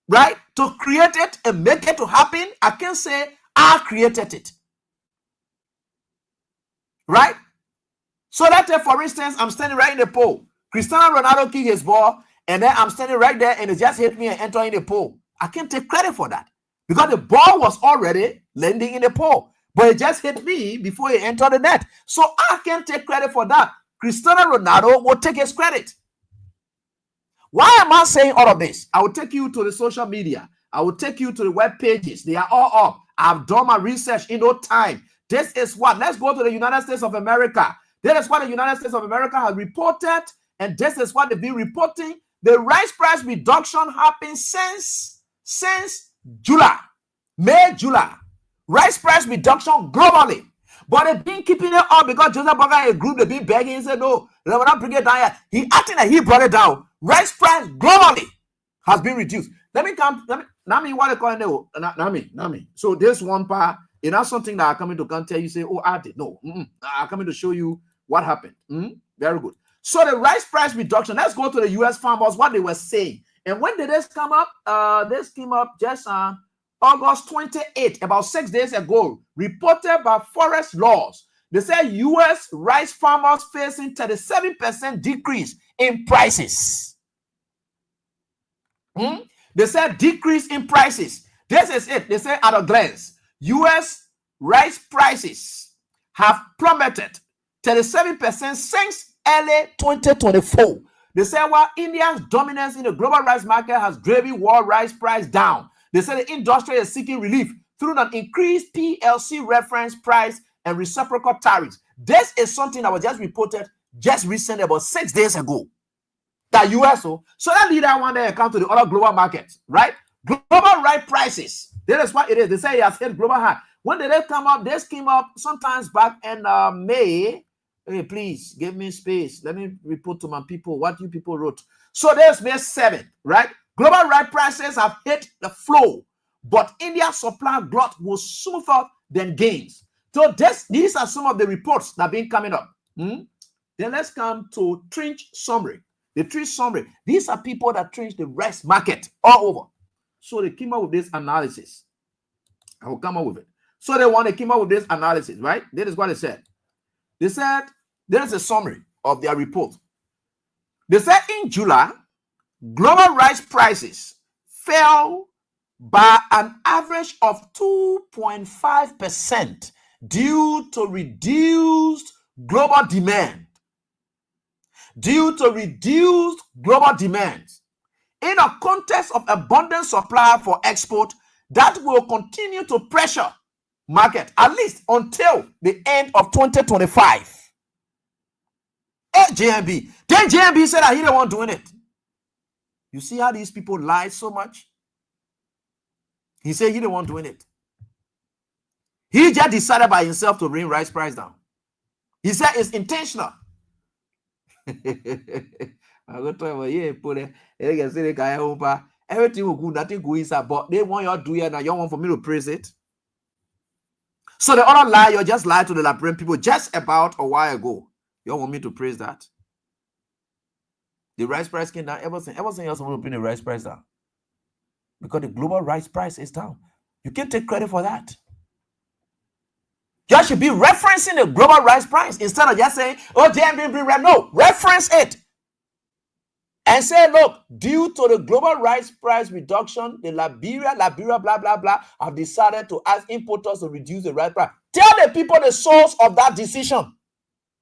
right, to create it and make it to happen, I can say I created it, right? So that, for instance, I'm standing right in the pole. Cristiano Ronaldo kicked his ball, and then I'm standing right there, and it just hit me and enter in the pole. I can't take credit for that because the ball was already landing in the pole. But it just hit me before it entered the net. So I can't take credit for that. Cristiano Ronaldo will take his credit. Why am I saying all of this? I will take you to the social media. I will take you to the web pages. They are all up. I've done my research in no time. This is what. Let's go to the United States of America. This is what the United States of America has reported. And this is what they've been reporting. The rice price reduction happened since July. May, July. Rice price reduction globally. But they've been keeping it up because Joseph Boaka, a group, they've been begging and said, no, they will not bring it down yet. He acting like he brought it down. Rice price globally has been reduced. Nami, what they call it? Nami. So this one part, it's not something that I'm coming to come tell you, say, oh, I did. No. I'm coming to show you what happened. Very good. So the rice price reduction, let's go to the U.S. farmers, what they were saying. And when did this come up? This came up just August 28, about 6 days ago, reported by Forest Laws. They say U.S. rice farmers facing 37% decrease in prices. They said decrease in prices. This is it. They say at a glance, U.S. rice prices have plummeted 37% since early 2024. They say while India's dominance in the global rice market has driven world rice price down, they say the industry is seeking relief through an increased PLC reference price and reciprocal tariffs. This is something that was just reported just recently, about 6 days ago. That USO, so that leader one day come to the other global markets, right? Global right prices. That is what it is. They say it has hit global high. When did they come up? This came up sometimes back in May. Hey, please give me space. Let me report to my people what you people wrote. So there's May 7th, right? Global right prices have hit the floor, but India's supply glut was smoother than gains. So these are some of the reports that have been coming up. Then let's come to trench summary. The trench summary. These are people that trench the rice market all over. So they came up with this analysis. I will come up with it. So they came up with this analysis, right? This is what they said. They said, there is a summary of their report. They said in July, global rice prices fell by an average of 2.5% due to reduced global demand. Due to reduced global demand. In a context of abundant supply for export, that will continue to pressure market at least until the end of 2025. JMB. Then JMB said that he didn't want doing it. You see how these people lie so much? He said he didn't want doing it. He just decided by himself to bring rice price down. He said it's intentional. I go tell you, yeah, put it. Everything will go, nothing go inside, but they want you to do it, and you want for me to praise it. So the other lie, you just lied to the Liberian people just about a while ago. You want me to praise that? The rice price came down. Everything else will bring the rice price down. Because the global rice price is down. You can't take credit for that. You should be referencing the global rice price instead of just saying, oh, JMB bring rice. No, reference it. And say, look, due to the global rice price reduction, the Liberia, blah, blah, blah, have decided to ask importers to reduce the rice price. Tell the people the source of that decision.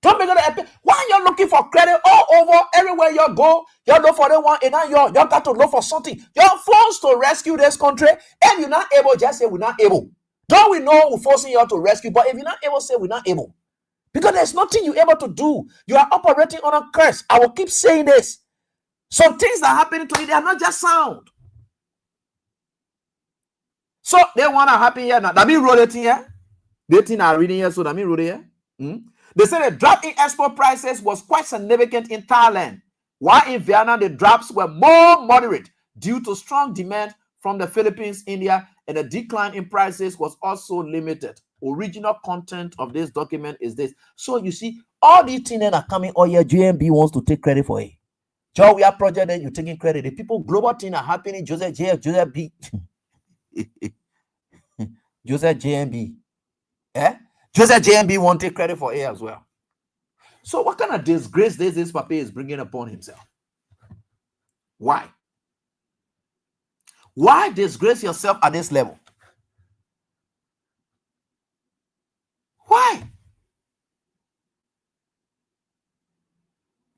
Don't be gonna. Why you looking for credit all over everywhere you go? You look for the one, and now you got to look for something. You're forced to rescue this country, and you're not able. Just say we're not able. Don't we know we're forcing you to rescue? But if you're not able, say we're not able, because there's nothing you're able to do. You are operating on a curse. I will keep saying this. Some things that are happening to you, they are not just sound. So they want to happen here now. That mean wrote it here. They think are reading here, so that mean wrote it here. They said the drop in export prices was quite significant in Thailand, while in Vietnam the drops were more moderate due to strong demand from the Philippines, India, and the decline in prices was also limited. Original content of this document is this. So you see, all these things that are coming, oh yeah, JMB wants to take credit for it. Joe, we are project that you're taking credit. The people, global thing are happening. Joseph B. Joseph JMB. Joseph JMB won't take credit for it as well. So what kind of disgrace this Papa is bringing upon himself? Why? Why disgrace yourself at this level? Why?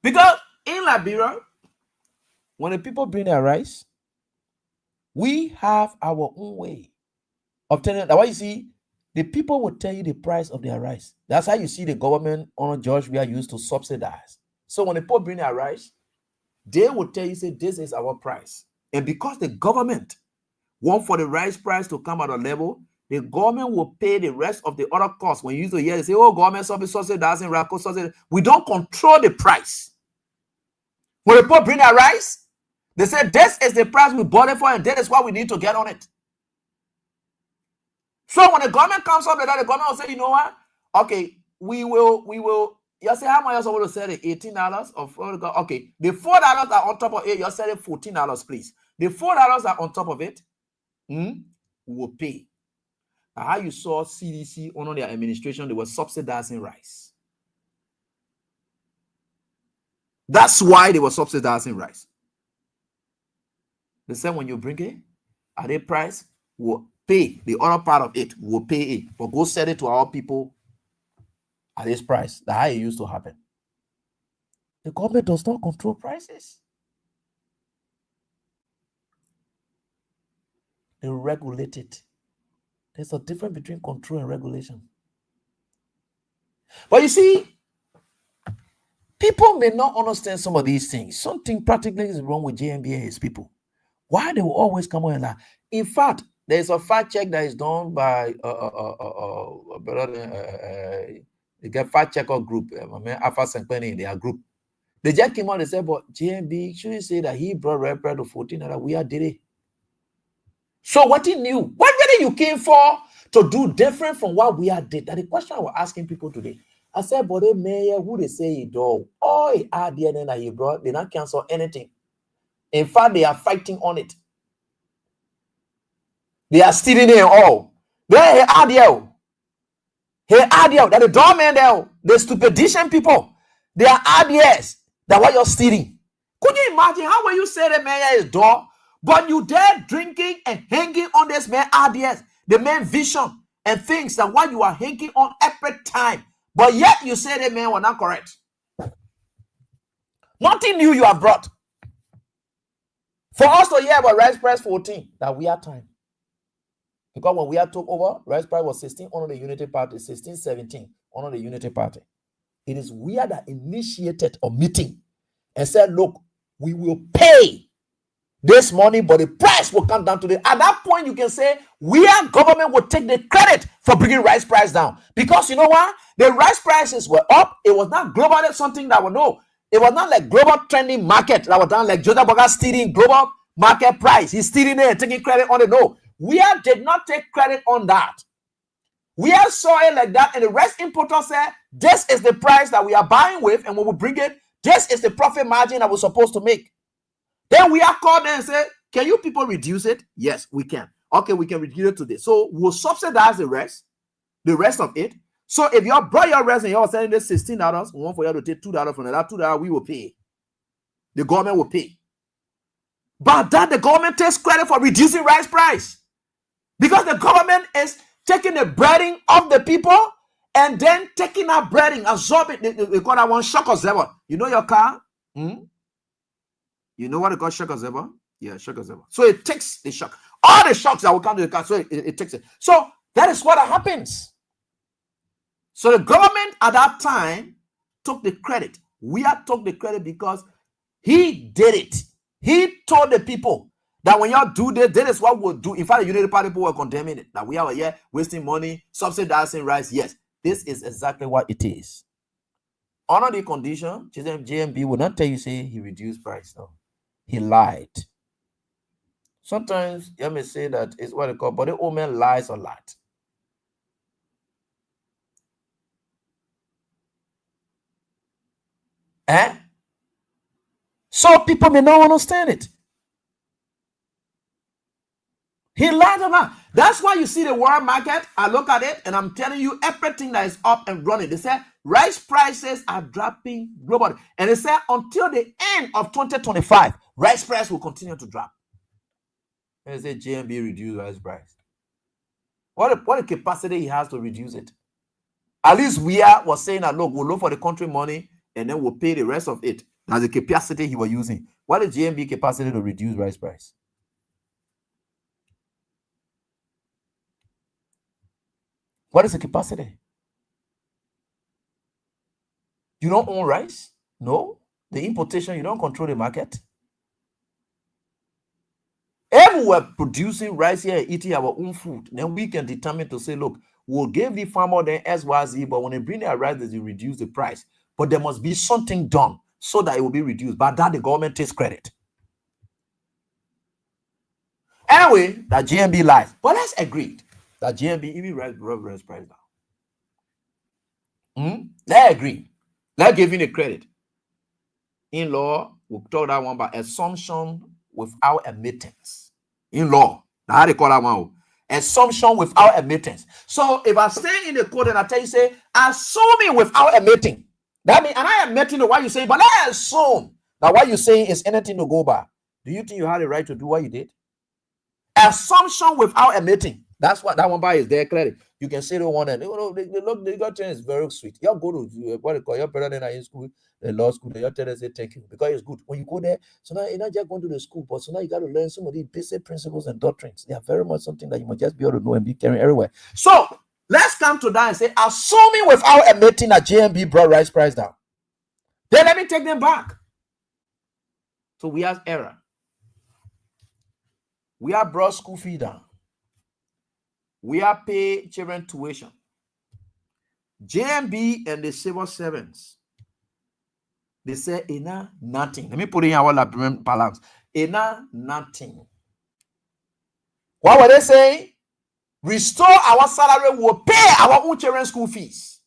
Because in Liberia, when the people bring their rice, we have our own way of telling them. That's why you see, the people will tell you the price of their rice. That's how you see the government on George we are used to subsidize. So when the people bring their rice, they will tell you, say, this is our price. And because the government want for the rice price to come at a level, the government will pay the rest of the other costs. When you used to hear, they say, oh, government subsidizing, subsidy. We don't control the price. When the people bring their rice, they say, this is the price we bought it for, and that is what we need to get on it. So when the government comes up with that, the government will say, you know what? Okay, we will. You say, how much you want to sell it? $18 or okay. The $4 are on top of it. You're selling $14, please. The $4 are on top of it. We will pay. Now, how you saw CDC under their administration, they were subsidizing rice. That's why they were subsidizing rice. They said when you bring it at a price, we'll pay the other part of it. We'll pay it, but go sell it to our people at this price. That's how it used to happen. The government does not control prices. They regulate it. There's a difference between control and regulation. But you see, people may not understand some of these things. Something practically is wrong with JMB and his people. Why they will always come on and lie? In fact, there's a fact check that is done by the get fact checker group, Alpha Senkpeni in their group. They just came out and said, but JMB shouldn't say that he brought rapper to 14 and that we are did it. So what he knew, what really you came for to do different from what we are did? That the question I was asking people today. I said, but the mayor who they say he do, all he had there then that he brought, they not cancel anything. In fact, they are fighting on it. They are stealing it all. They are there. Hey, are that the doorman there, the stupidation people, they are ideas that what you're stealing. Could you imagine how when you say the mayor is door, but you there drinking and hanging on this man ideas, the main vision and things that what you are hanging on every time, but yet you say the man were not correct. Nothing new you have brought. For us to hear about rice price 14, that we are time. Because when we had took over, rice price was 16 under the Unity Party, 16, 17 under the Unity Party. It is we are that initiated a meeting and said, look, we will pay this money, but the price will come down to the. At that point, you can say we are government will take the credit for bringing rice price down. Because you know what? The rice prices were up. It was not global something that we know. It was not like global trending market that was done like Joseph Boga stealing global market price. He's stealing it and taking credit on it. No. We did not take credit on that. We saw it like that, and the rest importer said, this is the price that we are buying with, and when we bring it, this is the profit margin that we're supposed to make. Then we are called and say, can you people reduce it? Yes, we can. Okay, we can reduce it to this. So we'll subsidize the rest of it. So if you brought your rest and you're selling this $16, we want for you to take $2 from that $2 we will pay. The government will pay. But that the government takes credit for reducing rice price. Because the government is taking the breading of the people and then taking that breading, absorb it. They call that one shock absorber. You know your car? You know what they call shock absorber? Yeah, shock absorber. So it takes the shock. All the shocks that will come to the car, so it takes it. So that is what happens. So the government at that time took the credit. We have took the credit because he did it. He told the people that when y'all do this, this is what we'll do. In fact, the Unity Party people were condemning it. That we are here wasting money, subsidizing rice. Yes, this is exactly what it is. Under the condition, JMB will not tell you, say he reduced price. No, he lied. Sometimes you may say that it's what they call, but the old man lies a lot. So people may not understand it. He lied about. That's why you see the world market. I look at it and I'm telling you everything that is up and running. They say rice prices are dropping globally. And they say until the end of 2025, rice price will continue to drop. And they say JMB reduce rice price. What a capacity he has to reduce it. At least we was saying that, look, we'll look for the country money and then we'll pay the rest of it. That's the capacity he was using. What is JMB capacity to reduce rice price? What is the capacity? You don't own rice? No. The importation, you don't control the market. If we're producing rice here and eating our own food, then we can determine to say, look, we'll give the farmer the SYZ, but when they bring their rice, they reduce the price. But there must be something done so that it will be reduced. But that the government takes credit. Anyway, that GMB lies. But let's agree that GMB even rice price down. Let's agree. Let's give him the credit. In law, we'll talk that one about assumption without admittance. In law, that's how they call that one. Assumption without admittance. So if I stay in the code and I tell you, say, assuming without admitting. That means, and I am admitting to what you're saying, but I assume that what you're saying is anything to go by. Do you think you had the right to do what you did? Assumption without admitting. That's what that one by is their credit. You can say the one and the got thing is very sweet. You go to what they call your brother in high school, the law school, you tell them say thank you because it's good. When you go there, so now you're not just going to the school, but so now you got to learn some of these basic principles and doctrines. They are very much something that you must just be able to know and be carrying everywhere. So Let's come to that and say, assuming without admitting that JMB brought rice price down, then let me take them back. So we have error. We have brought school fee down. We have paid children tuition. JMB and the civil servants, they say, ina nothing. Let me put it in our Liberian parlance. Ina nothing. What were they saying? Restore our salary, we'll pay our own children's school fees.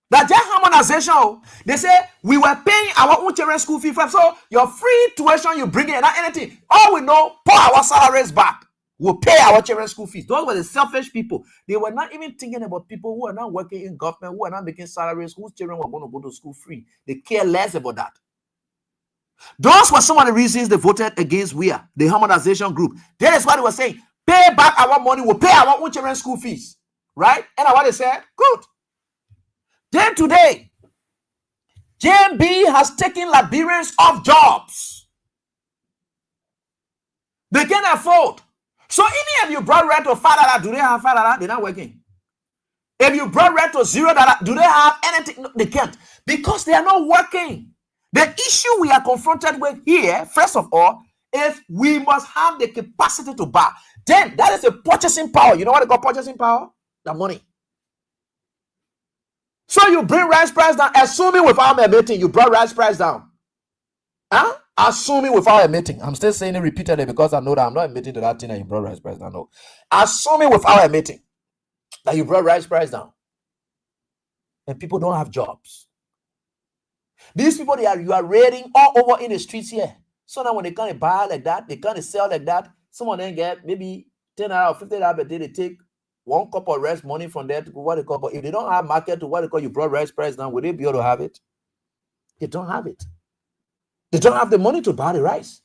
That just harmonization. They say we were paying our own children's school fee. So your free tuition you bring in, not anything. All we know, pour our salaries back. We'll pay our children's school fees. Those were the selfish people. They were not even thinking about people who are not working in government, who are not making salaries, whose children were going to go to school free. They care less about that. Those were some of the reasons they voted against WEA, the harmonization group. That is what they were saying. Pay back our money, we'll pay our own children's school fees. Right? And what they said? Good. Then today, JMB has taken Liberians off jobs. They can't afford. So even if you brought rent to $5, do they have $5? They're not working. If you brought rent to $0, do they have anything? No, they can't. Because they are not working. The issue we are confronted with here, first of all, is we must have the capacity to buy. Then that is a purchasing power. You know what they call purchasing power? The money. So you bring rice price down, assuming without admitting you brought rice price down. Huh? Assuming without admitting. I'm still saying it repeatedly because I know that I'm not admitting to that thing that you brought rice price down. No. Assuming without admitting that you brought rice price down. And people don't have jobs. These people, you are raiding all over in the streets here. So now when they can't buy like that, they can't sell like that, some of them get maybe $10 or $50 a day. They take 1 cup of rice money from there to what they call. But if they don't have market to what they call you brought rice price down, would they be able to have it? They don't have it. They don't have the money to buy the rice.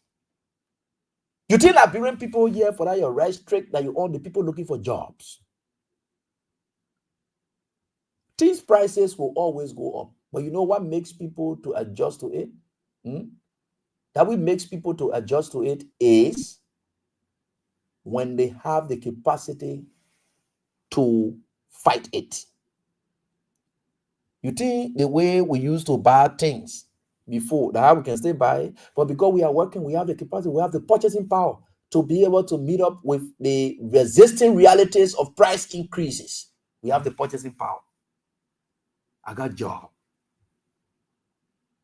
You think Liberian people here for that your rice trick that you own, the people looking for jobs. These prices will always go up. But you know what makes people to adjust to it? That what makes people to adjust to it is when they have the capacity to fight it. You think the way we used to buy things before, that we can still buy it, but because we are working, we have the capacity, we have the purchasing power to be able to meet up with the resisting realities of price increases. We have the purchasing power. I got a job.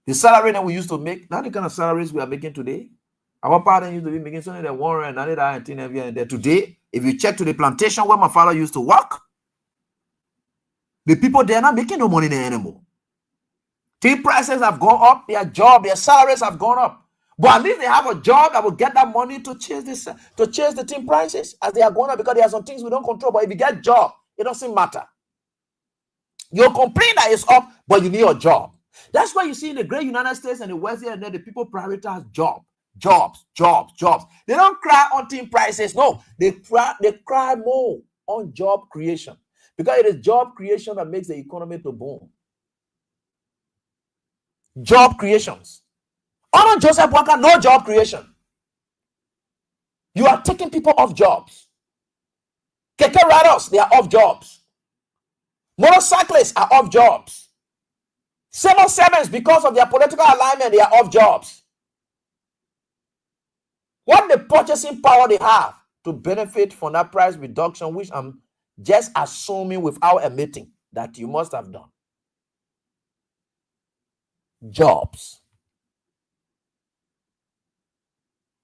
The salary that we used to make, not the kind of salaries we are making today. Our parents used to be making something that $190 every year and there. Today, if you check to the plantation where my father used to work, the people there are not making no money there anymore. Tea prices have gone up, their salaries have gone up. But at least they have a job that will get that money to chase the tea prices as they are going up, because there are some things we don't control. But if you get a job, it doesn't matter. You complain that it's up, but you need a job. That's why you see in the great United States and the West here and there, the people prioritize jobs. They don't cry on tea prices. No, they cry more on job creation, because it is job creation that makes the economy to boom. Job creations. Honor Joseph Walker, no job creation. You are taking people off jobs. Keke riders, they are off jobs. Motorcyclists are off jobs. Civil servants, because of their political alignment, they are off jobs. What the purchasing power they have to benefit from that price reduction, which I'm just assuming without admitting that you must have done. Jobs.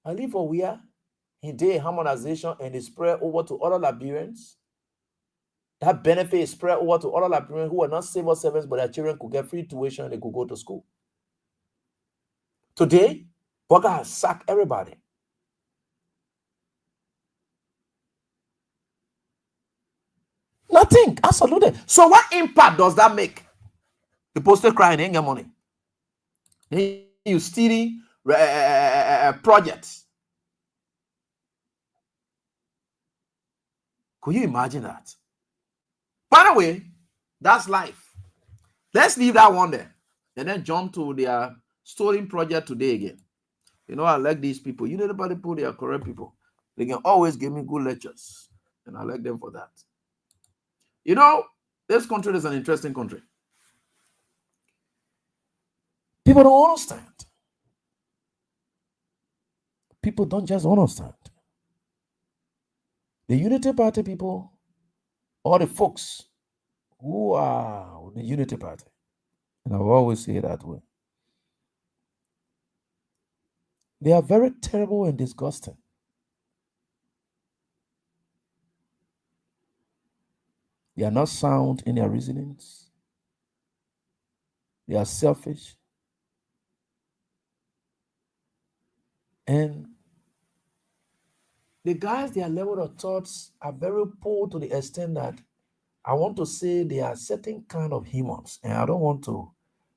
I live for where he did harmonization and it spread over to other Liberians. That benefit is spread over to other Liberians who are not civil servants, but their children could get free tuition and they could go to school. Today, Walker has sacked everybody. Nothing, absolutely. So what impact does that make? People still crying, they ain't get money. Then you stealing projects. Could you imagine that? By the way, that's life. Let's leave that one there. And then jump to their storing project today again. You know, I like these people. You know, the people, they are correct people. They can always give me good lectures. And I like them for that. You know, this country is an interesting country. People don't understand. People don't just understand. The Unity Party people, or the folks who are the Unity Party, and I've always say it that way, they are very terrible and disgusting. They are not sound in their reasonings. They are selfish. And the guys, their level of thoughts are very poor to the extent that I want to say they are certain kind of humans. And I don't want to,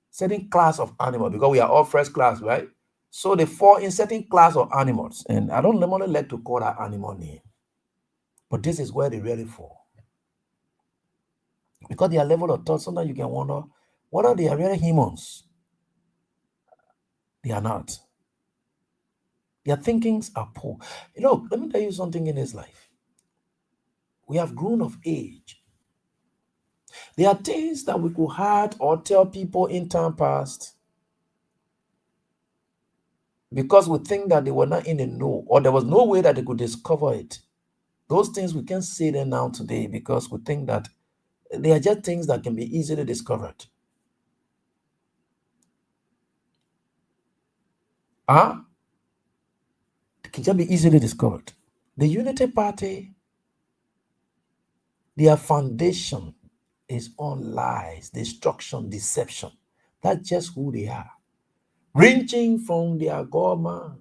certain class of animal, because we are all first class, right? So they fall in certain class of animals. And I don't normally like to call that animal name. But this is where they really fall. Because their level of thought, sometimes you can wonder, what are they really humans? They are not. Their thinkings are poor. You know, let me tell you something in this life. We have grown of age. There are things that we could hide or tell people in time past because we think that they were not in the know, or there was no way that they could discover it. Those things we can't say them now today because we think that they are just things that can be easily discovered. They can just be easily discovered. The Unity Party, their foundation is on lies, destruction, deception. That's just who they are. Ranging from their government,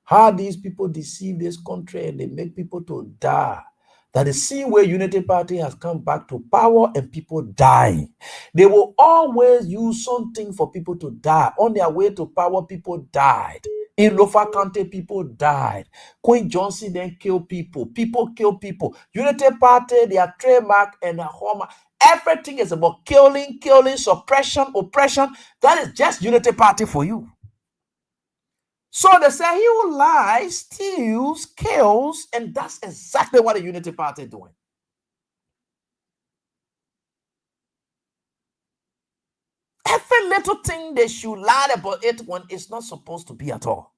how these people deceive this country and they make people to die. That the same way Unity Party has come back to power and people die. They will always use something for people to die. On their way to power, people died. In Lofa County, people died. Queen Johnson then killed people. People kill people. Unity Party, their trademark and their hallmark. Everything is about killing, suppression, oppression. That is just Unity Party for you. So they say he who lies, steals, kills, and that's exactly what the Unity Party is doing. Every little thing they should lie about it when it's not supposed to be at all.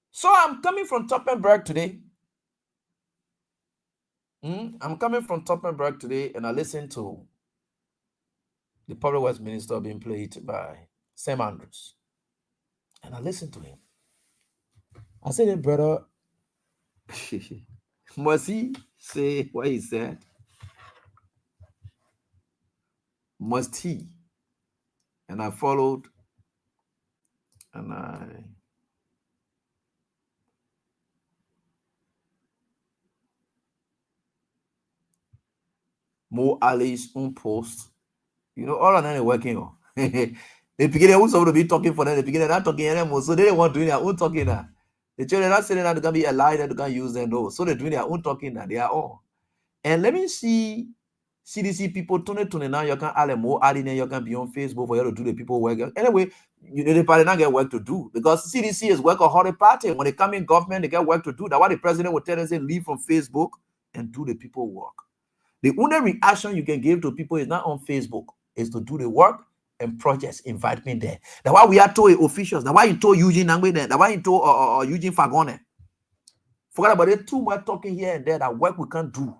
So I'm coming from Toppenberg today. I'm coming from Toppenberg today, and I listened to the Public Works Minister being played by Sam Andrews. And I listened to him. I said, hey, brother, must he say what he said? Must he? And I followed, and Mo Ali's own post. You know, all of them are working on. They begin also to be talking for them. They begin not talking anymore. So they don't want to do their own talking now. The children are not saying that they can be a lie that they can use them. No. So they're doing their own talking now. They are all. And let me see CDC people 2020 now. You can add more adding and you can be on Facebook for you to do the people work. Anyway, the party not get work to do because CDC is workaholic party. When they come in government, they get work to do. That's why the president will tell them say leave from Facebook and do the people work. The only reaction you can give to people is not on Facebook, is to do the work and projects. Invite me there. That's why we are told officials. That's why you told Eugene Nangwe there. That's why you told Eugene Fagone. Forget about it. Too much talking here and there. That work we can't do.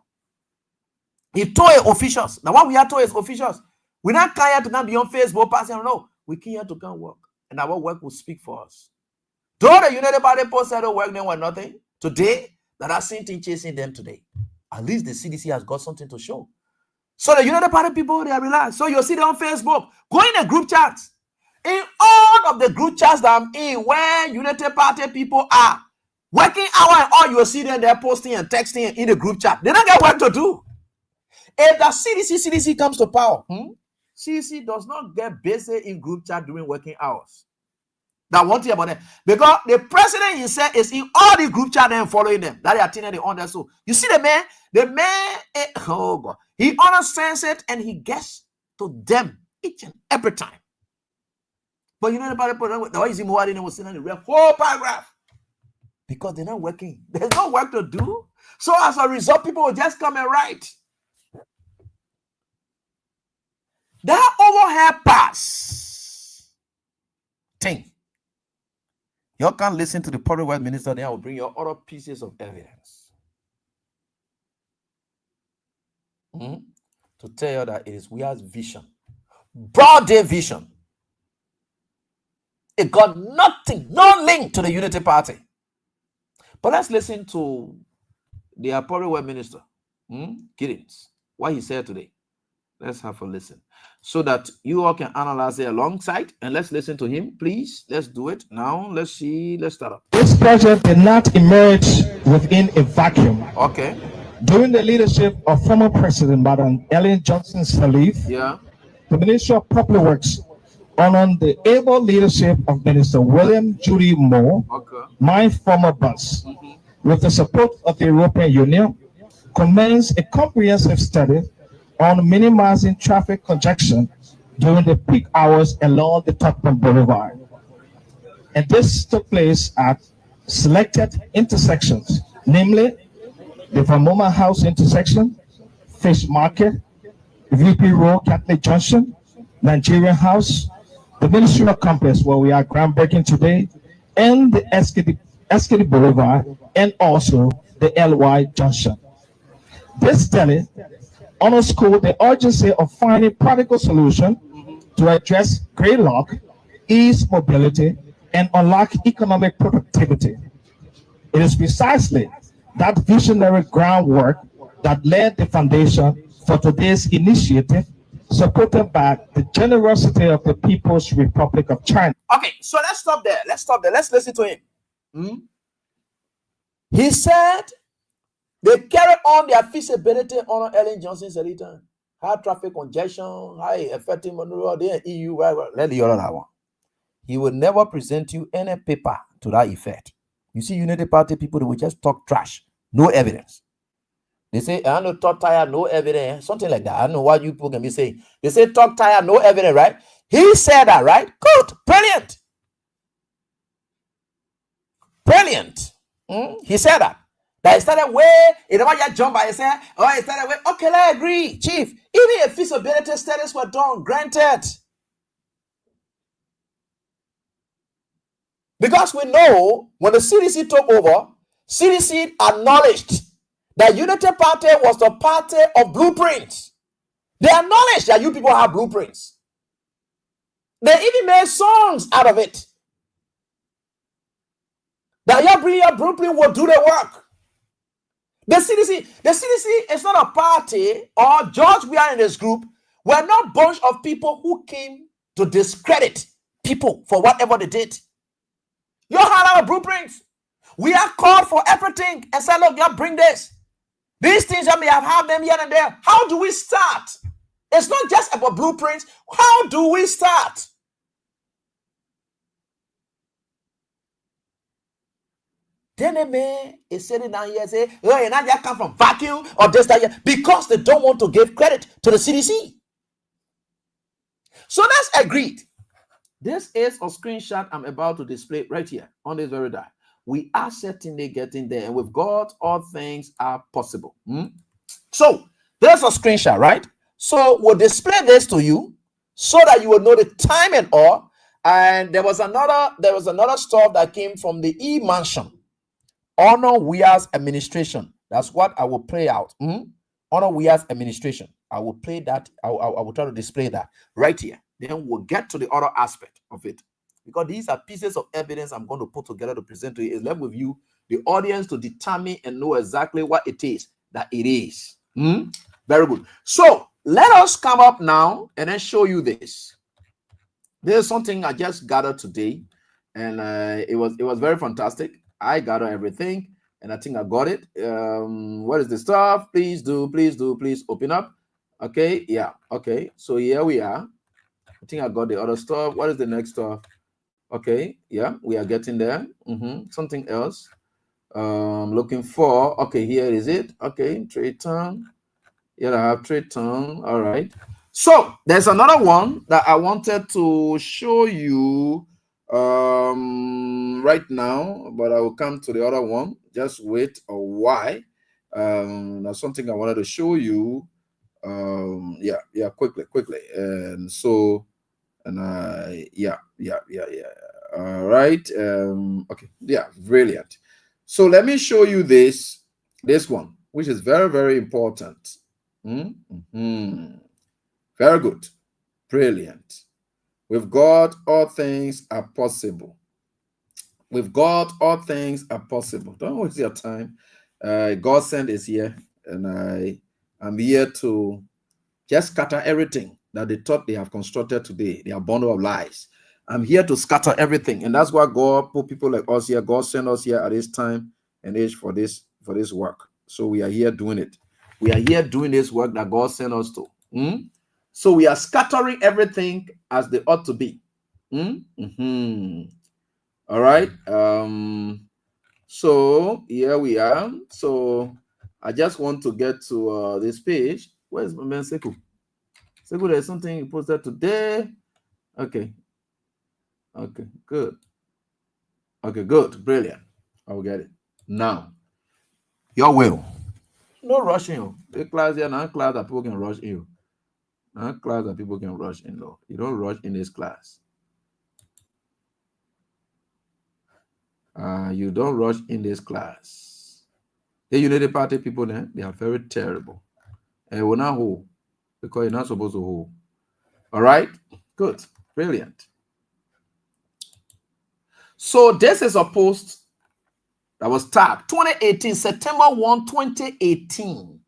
He told officials. Now what we are told is officials. We're not here to come be on Facebook passing. No, we came here to come work. And our work will speak for us. Though the United Party posted work them were nothing. Today, that are seen things chasing them today. At least the CDC has got something to show. So the United Party people, they are relaxed. So you'll see them on Facebook. Go in the group chats. In all of the group chats that I'm in, where United Party people are, working hour and all, you'll see them there posting and texting in the group chat. They don't get work to do. If the CDC comes to power, CDC does not get busy in group chat during working hours. That one thing about it. Because the president himself is in all the group chat and following them. That they are telling the under. So you see the man, oh God, he understands it and he gets to them each and every time. But you know about the why is he more than was in the whole paragraph? because they're not working. There's no work to do. So as a result, people will just come and write. That overhead pass thing. You can't listen to the public works minister, then I will bring you other pieces of evidence to tell you that it is Weah's vision, broad day vision. It got nothing, no link to the Unity Party. But let's listen to the public works minister, Giddens, what he said today. Let's have a listen so that you all can analyze it alongside, and let's listen to him, please. Let's do it now. Let's see. Let's start up. This project did not emerge within a vacuum. Okay. During the leadership of former President Madam Ellen Johnson Sirleaf, the Ministry of Public Works, under the able leadership of Minister William Judy Moore, my former boss, with the support of the European Union, commenced a comprehensive study on minimizing traffic congestion during the peak hours along the Tottenham Boulevard. And this took place at selected intersections, namely the Vermoma House intersection, Fish Market, VP Road, Catholic Junction, Nigerian House, the Ministerial Complex where we are groundbreaking today, and the Eskidi Boulevard, and also the LY Junction. This study underscored the urgency of finding practical solutions to address gridlock, ease mobility, and unlock economic productivity. It is precisely that visionary groundwork that laid the foundation for today's initiative, supported by the generosity of the People's Republic of China. Okay, so let's stop there. Let's listen to him. He said they carry on their feasibility on Ellen Johnson's return. High traffic congestion, high affecting the EU, let the other one. He will never present you any paper to that effect. You see, Unity Party people, they will just talk trash, no evidence. They say, I know talk tired, no evidence, something like that. I don't know what you people can be saying. They say talk tired, no evidence, right? He said that, right? Good, brilliant. Brilliant. He said that. That it started way, it never just jump by, it started way. Okay, I agree, Chief. Even if feasibility studies were done, granted. Because we know when the CDC took over, CDC acknowledged that Unity Party was the party of blueprints. They acknowledged that you people have blueprints. They even made songs out of it. That your blueprint will do the work. The CDC is not a party, or George Weah in this group were not a bunch of people who came to discredit people for whatever they did. You had our blueprints. We are called for everything and said, look, you bring this. These things that may have them here and there. How do we start? It's not just about blueprints. How do we start? Then a man is sitting down here and say, oh, and I come from vacuum or this, that, because they don't want to give credit to the CDC. So that's agreed. This is a screenshot I'm about to display right here on this very day. We are certainly getting there, and with God, all things are possible. So there's a screenshot, right? So we'll display this to you so that you will know the time and all. And there was another stuff that came from the E-Mansion. Honor Weah's administration. That's what I will play out. Honor Weah's administration. I will play that. I will try to display that right here. Then we'll get to the other aspect of it. Because these are pieces of evidence I'm going to put together to present to you. It's left with you, the audience, to determine and know exactly what it is that it is. Very good. So let us come up now and then show you this. There's something I just gathered today, and it was very fantastic. I gathered everything, and I think I got it. What is the stuff? Please open up. Okay, yeah, okay. So here we are. I think I got the other stuff. What is the next stuff? Okay, yeah, we are getting there. Something else. Looking for. Okay, here is it. Okay, trade term. Here I have trade term. All right. So there's another one that I wanted to show you right now, but I will come to the other one. Just wait a while. That's something I wanted to show you. Yeah, quickly. And so, and yeah. All right. Okay. Yeah, brilliant. So let me show you this one, which is very, very important. Very good. Brilliant. With God, all things are possible. With God, all things are possible. Don't waste your time. God sent is here, and I'm here to just scatter everything that they thought they have constructed today. They are bundle of lies. I'm here to scatter everything, and that's why God put people like us here. God sent us here at this time and age for this work. So we are here doing it. We are here doing this work that God sent us to. So we are scattering everything as they ought to be. All right. So here we are. So I just want to get to this page. Where's my man Seku? Seku, there's something you posted today. Okay, good. Okay, good. Brilliant. I'll get it. Now, your will. No rushing you. The class here, not class that people can rush you. Not class that people can rush in. No, you don't rush in this class. You don't rush in this class. The Unity Party people there, they are very terrible. And we're not hold because you're not supposed to hold. All right, good, brilliant. So this is a post that was tagged 2018, September 1, 2018.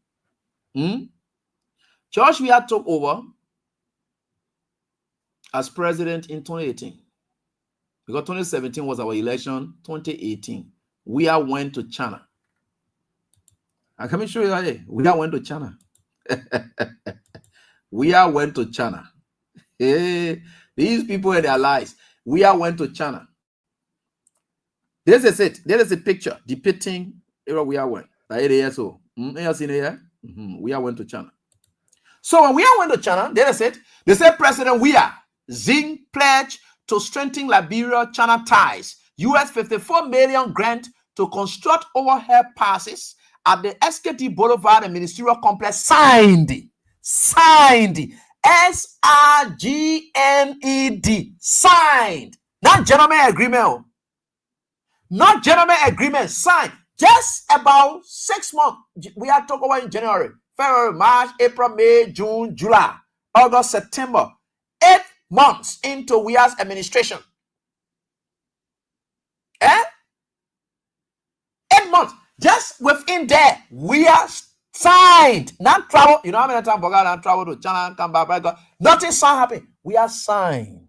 George Weah took over as president in 2018. Because 2017 was our election, 2018. Weah went to China. I can show you that. Hey, Weah went to China. Weah went to China. Hey, these people and their lies. Weah went to China. This is it. There is a picture depicting where Weah went. So, Weah went to China. So when Weah went to China, there is it. They said President Weah Xi pledged to strengthen Liberia-China ties. US 54 million grant to construct overhead passes at the SKT Boulevard and Ministerial Complex. Signed. SRGNED. Signed. Not gentleman agreement. Not gentleman agreement. Signed. Just about 6 months. We are talking about in January, February, March, April, May, June, July, August, September. 8 months into Weah's administration. 8 months. Just within there, Weah signed. Not travel. You know how many times Bogada travel to China and come back? Nothing signed happened. Weah signed.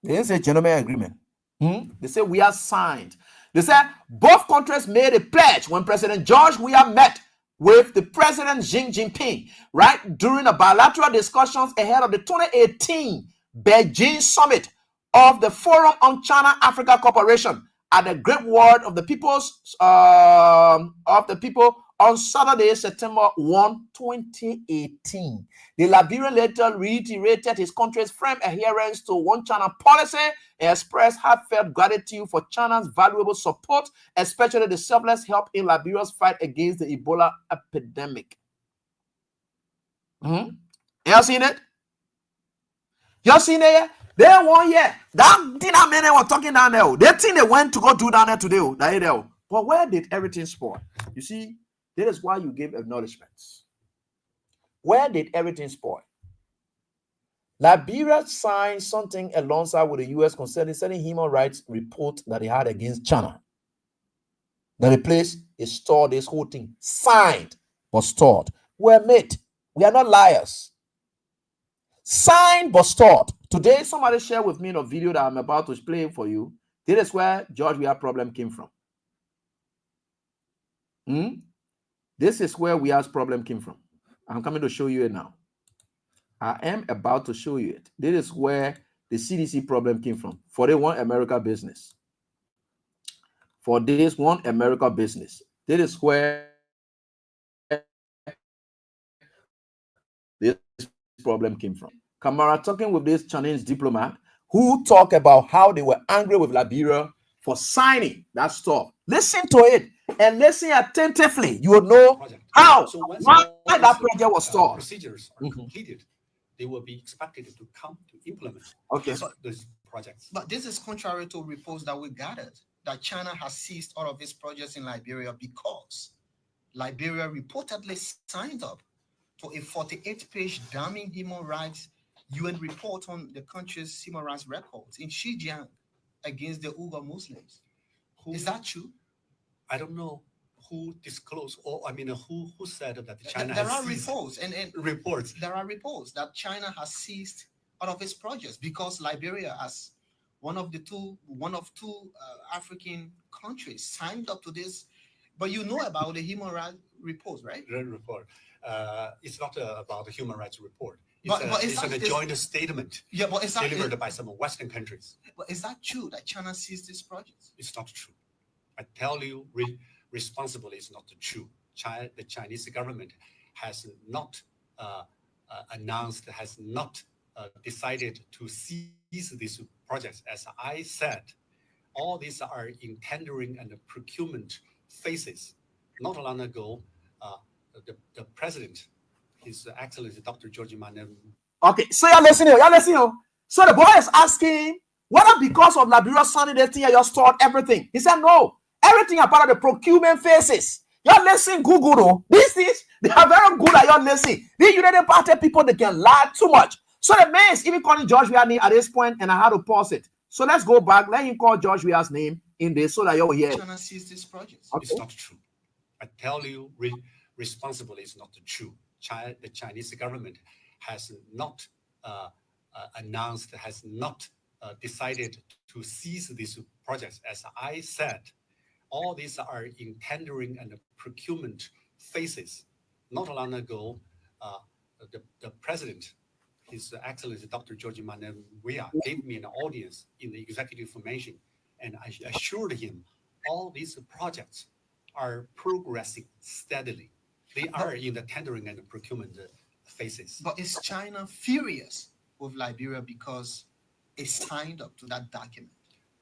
They didn't say gentleman agreement. They say Weah signed. They said both countries made a pledge when President George Weah met with the President Xi Jinping, right, during the bilateral discussions ahead of the 2018 Beijing summit of the Forum on China-Africa Cooperation at the Great Wall of the People on Saturday, September 1, 2018. The Liberian leader reiterated his country's firm adherence to one China policy and expressed heartfelt gratitude for China's valuable support, especially the selfless help in Liberia's fight against the Ebola epidemic. You seen it? You seen it? They won here. That dinner men were talking down there. They think they went to go do down there today. But where did everything spoil? You see, that is why you give acknowledgements. Where did everything spoil? Liberia signed something alongside with the U.S. concerning human rights report that they had against China. That the place is stored, this whole thing. Signed, but stored. We're made. We are not liars. Signed, but stored. Today, somebody shared with me in a video that I'm about to play for you. This is where George Weah problem came from. This is where Weah's problem came from. I'm coming to show you it now. I am about to show you it. This is where the CDC problem came from. For the One America business. For this One America business. This is where this problem came from. Kamara talking with this Chinese diplomat who talk about how they were angry with Liberia for signing that stuff. Listen to it and listen attentively. You will know how why that project was stalled. Procedures are completed. They will be expected to come to implement those projects. But this is contrary to reports that we gathered that China has seized all of its projects in Liberia because Liberia reportedly signed up to a 48-page damning human rights UN report on the country's human rights records in Xinjiang against the Uyghur Muslims. Is that true? I don't know who disclosed, or who said that China there has are reports and reports. There are reports that China has seized all of its projects because Liberia, as one of two African countries, signed up to this. But you know about the human rights reports, right? The report. It's not about the human rights report. It's a joint statement delivered by some Western countries. But is that true that China seized these projects? It's not true. I tell you responsibly, it's not true. The Chinese government has not announced, has not decided to seize these projects. As I said, all these are in tendering and procurement phases. Not long ago, the president, His Excellency Dr. George Manem. Okay, so you're listening. So the boy is asking whether because of Liberia signing that thing, you stored everything. He said no. Everything are part of the procurement phases. You're listening, Google. These things, they are very good at your listening. The United Party people, they can lie too much. So the man is even calling George Weah's name at this point, and I had to pause it. So let's go back. Let him call George Weah's name in this so that you'll hear. China seized this project. Okay. It's not true. I tell you responsibly, it's not true. The Chinese government has not announced, has not decided to seize these projects. As I said, all these are in tendering and procurement phases. Not long ago, the president, His Excellency Dr. George Manem gave me an audience in the executive information, and I assured him all these projects are progressing steadily. They are in the tendering and procurement phases. But is China furious with Liberia because it signed up to that document?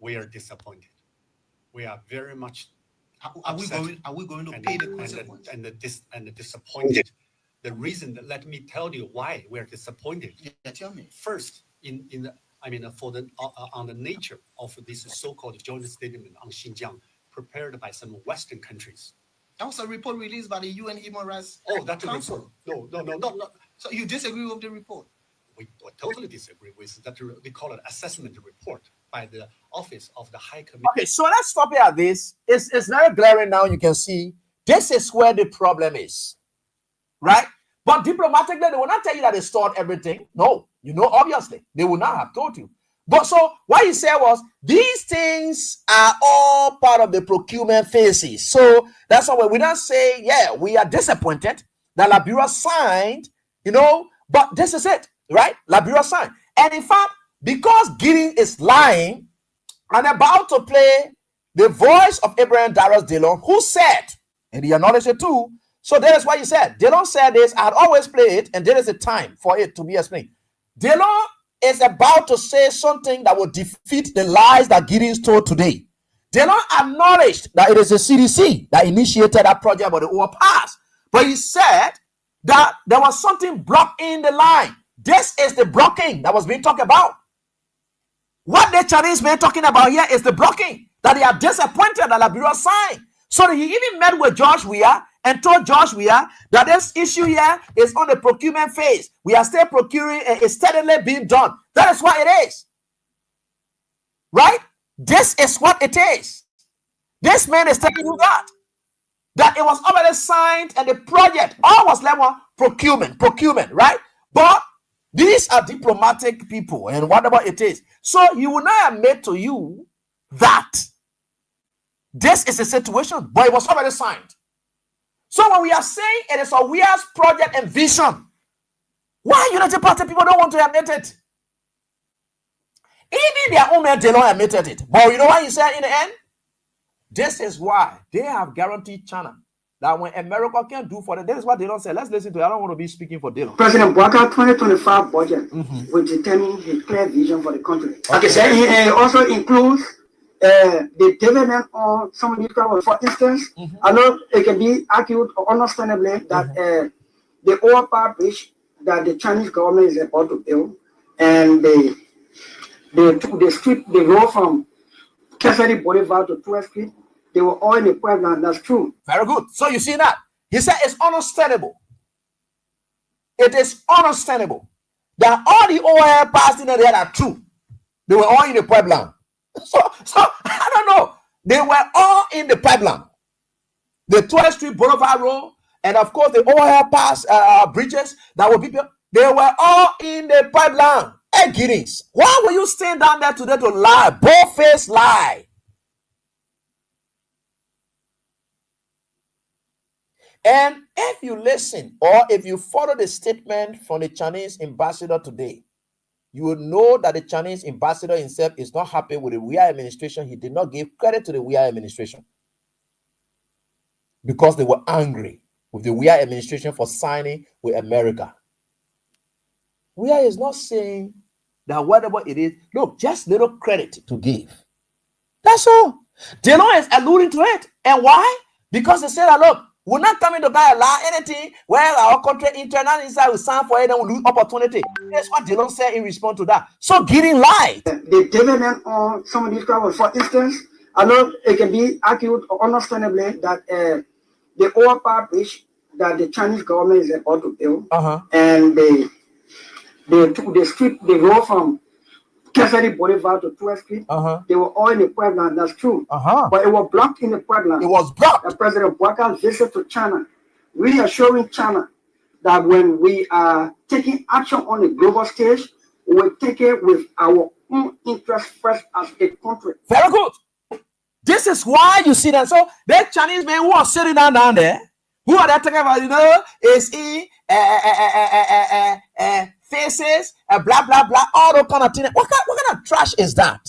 We are disappointed. We are very much Are we going to pay the consequences? And disappointed. The reason, let me tell you why we are disappointed. Yeah, tell me. First, on the nature of this so-called joint statement on Xinjiang, prepared by some Western countries. That was a report released by the UN Human Rights Council. No. So you disagree with the report? We totally disagree with that. They call it assessment report by the Office of the High Committee. Okay, so let's stop here at this. It's very glaring now. You can see this is where the problem is, right? But diplomatically, they will not tell you that they stored everything. No, obviously, they would not have told you. But so what he said was these things are all part of the procurement phases. So that's why we don't say, yeah, we are disappointed that Liberia signed, but this is it, right? Liberia signed. And in fact, because Gideon is lying and about to play the voice of Abraham Darius Dillon, who said, and he acknowledged it too. So that is why he said, Dillon said this, I'd always play it, and there is a time for it to be explained. Dillon is about to say something that will defeat the lies that Gideon told today. Dillon acknowledged that it is the CDC that initiated that project, but it will pass. But he said that there was something blocking the line. This is the blocking that was being talked about. What the Chinese men talking about here is the blocking, that they are disappointed that Liberia signed. So he even met with George Weah and told George Weah that this issue here is on the procurement phase. We are still procuring and it's steadily being done. That is what it is. Right? This is what it is. This man is telling you that it was already signed and the project, all was left on procurement, right? But these are diplomatic people and whatever it is. So he will not admit to you that this is the situation, but it was already signed. So when we are saying it is a Weah's project and vision, why United Party people don't want to admit it? Even their own men, they don't admit it. But you know what he said in the end? This is why they have guaranteed China that when America can do for them, that is what they don't say. Let's listen to it. I don't want to be speaking for Dylan. President Bwaka's 2025 budget will determine his clear vision for the country. Okay. So it also includes the development on some of these problems. For instance, I know it can be argued understandably that the overpass bridge that the Chinese government is about to build, and the road from Cassidy Boulevard to 12th Street, they were all in the pipeline. That's true. Very good. So you see that? He said it's understandable. It is understandable that all the oil passing in there are true. They were all in the pipeline. So I don't know. They were all in the pipeline. The 12th Street Boulevard Road, and of course the oil pass bridges that were people. They were all in the pipeline. Hey, Guinness, why will you stand down there today to lie? Bold-faced lie. And if you listen or if you follow the statement from the Chinese ambassador today, you will know that the Chinese ambassador himself is not happy with the Weah administration. He did not give credit to the Weah administration because they were angry with the Weah administration for signing with America. Weah is not saying that whatever it is, look, just little credit to give. That's all. Delon is alluding to it. And why? Because they said that, look, we're not coming to allow anything where our country internal inside will sign for it and will lose opportunity. That's what Delon said in response to that. So getting light. The development on some of these problems. For instance, I know it can be argued understandably that the overpass bridge that the Chinese government is about to build, and the road from Cassidy Boulevard to 12th Street, they were all in the pipeline. That's true. But it was blocked in the pipeline. It was blocked. President Bwaka's visit to China, reassuring China that when we are taking action on the global stage, we will take it with our own interest first as a country. Very good. This is why you see that. So the Chinese men who are sitting down there, who are they talking about? You know, is faces, blah blah blah, all those kind of things. What kind of trash is that?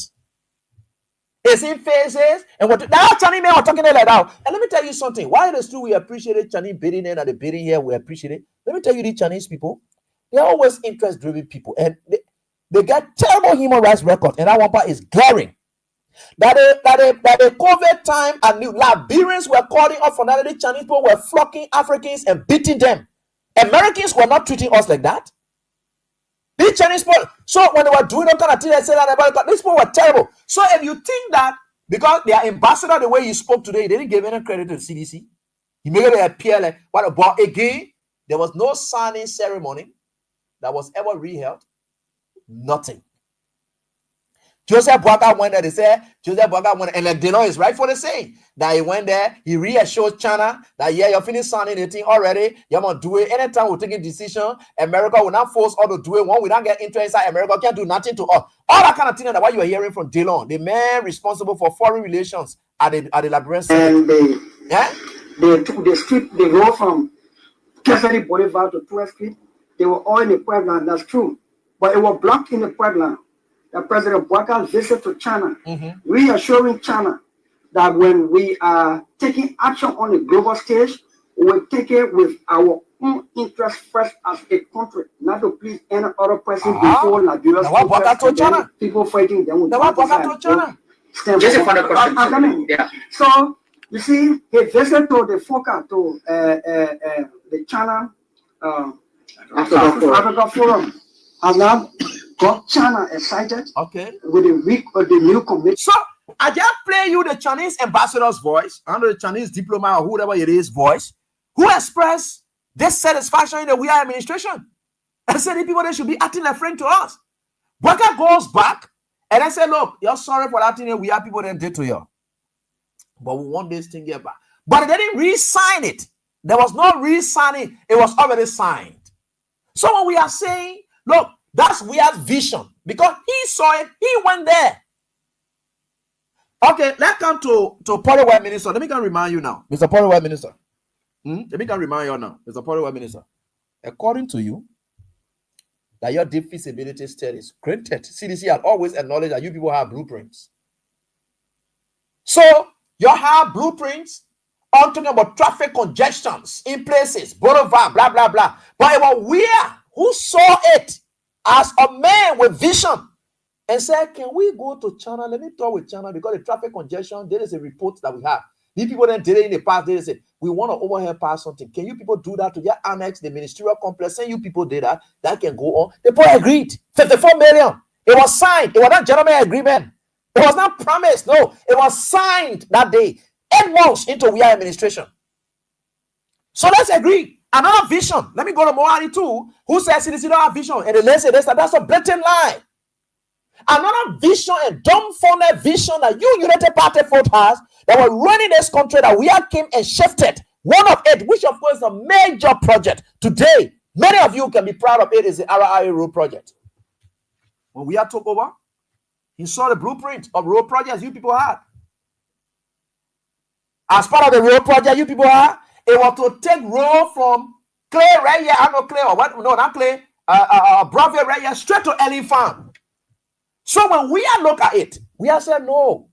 It's in faces, and what now Chinese men are talking like that. And let me tell you something. Why it is true we appreciated Chinese bidding in and the bidding here, we appreciate it. Let me tell you, the Chinese people, they're always interest-driven people, and they get terrible human rights record, and that one part is glaring. That the COVID time and the Liberians were calling up for that. The Chinese people were flocking Africans and beating them. Americans were not treating us like that. The Chinese people, so when they were doing all kind of things, they said that about these people were terrible. So if you think that because their ambassador, the way he spoke today, he didn't give any credit to the CDC. He made it appear like what about again? There was no signing ceremony that was ever reheld. Nothing. Joseph Bwaka went there. They said Joseph Bwaka went, and like Delon is right for the saying that he went there. He reassured China that yeah, you're finished signing the thing already. You're gonna do it anytime we're taking decision. America will not force us to do it. When we don't get interest inside America, can't do nothing to us. All that kind of thing. That what you are hearing from Delon, the man responsible for foreign relations at the Liberian Senate. And the road from Cassidy Boulevard to 12th Street, they were all in the pipeline. That's true, but it was blocked in the pipeline. President Bwaka's visit to China, reassuring China that when we are taking action on the global stage, we will take it with our own interest first as a country, not to please any other person before Liberia's interest. People fighting them. Just a final question. Yeah. So you see, he visited to the focus to the China Africa Forum, and now got China excited with the week of the new committee. So I just play you the Chinese ambassador's voice, under the Chinese diplomat or whoever it is voice, who expressed dissatisfaction in the Weah administration and said the people they should be acting like friend to us. Bwaka goes back and I said, look, you're sorry for that thing that Weah people didn't do to you, but we want this thing here back. But they didn't re-sign it. There was no re-signing. It was already signed. So when we are saying, look, that's Weah's vision because he saw it. He went there. Okay, let's come to Poliwell Minister. Let me can remind you now, Mr. Poliwell Minister. Let me can remind you now, Mr. Poliwell Minister. According to you, that your deep feasibility studies, granted, CDC has always acknowledged that you people have blueprints. So you have blueprints on talking about traffic congestions in places, boulevard, blah, blah, blah. But it was where who saw it as a man with vision and said, can we go to China? Let me talk with China because the traffic congestion, there is a report that we have. These people then did it in the past. They said, we want to overhead pass something. Can you people do that to just annex the ministerial complex? And you people did that. That can go on. The boy agreed. 54 million. It was signed. It was not gentleman agreement. It was not promised. No, it was signed that day. 8 months into we are administration. So let's agree. Another vision. Let me go to Moani too. Who says CDC don't have vision? And the lady said that's a blatant lie. Another vision, a dumbfounded vision that you United Party folk has that were running this country that we have came and shifted. One of it, which of course is a major project. Today, many of you can be proud of it, is the RIA road project. When we had took over, he saw the blueprint of road projects you people had. As part of the road project you people had, it was to take road from Clay right here, I know Clay or what? No, not Clay. Bravo right here, straight to Ellie Farm. So when we are look at it, we are saying no.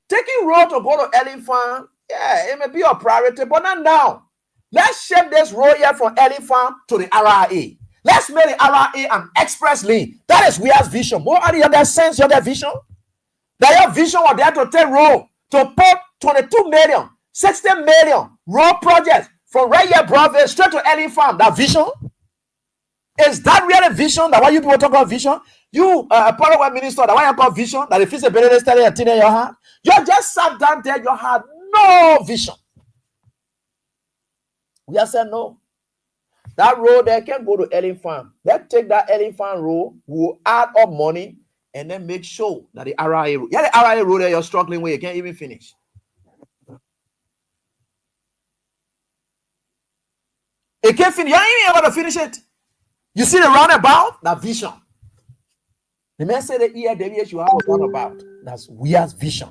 Taking road to go to Ellie Farm, yeah, it may be a priority, but not now. Let's shape this road here from Ellie Farm to the RIA. Let's make the RIA an express lane. That is Weir's vision. More on the other sense, your vision. That your vision was there to take road to put 22 million, 60 million road projects from right here, Bravo, straight to Ellie Farm. That vision? Is that really vision? That why you people talk about vision? You, Power Minister, that why you call vision? That the feasibility study and thing in your hand? You just sat down there, you had no vision. We have said no. That road there can go to Ellie Farm. Let's take that Ellie Farm road, we'll add up money, and then make sure that the RIA road, yeah, the RIA road there you're struggling with, you can't even finish. It can't finish. You ain't even able to finish it. You see the roundabout? That vision. The man said the EIWH you have a roundabout. That's Weir's vision.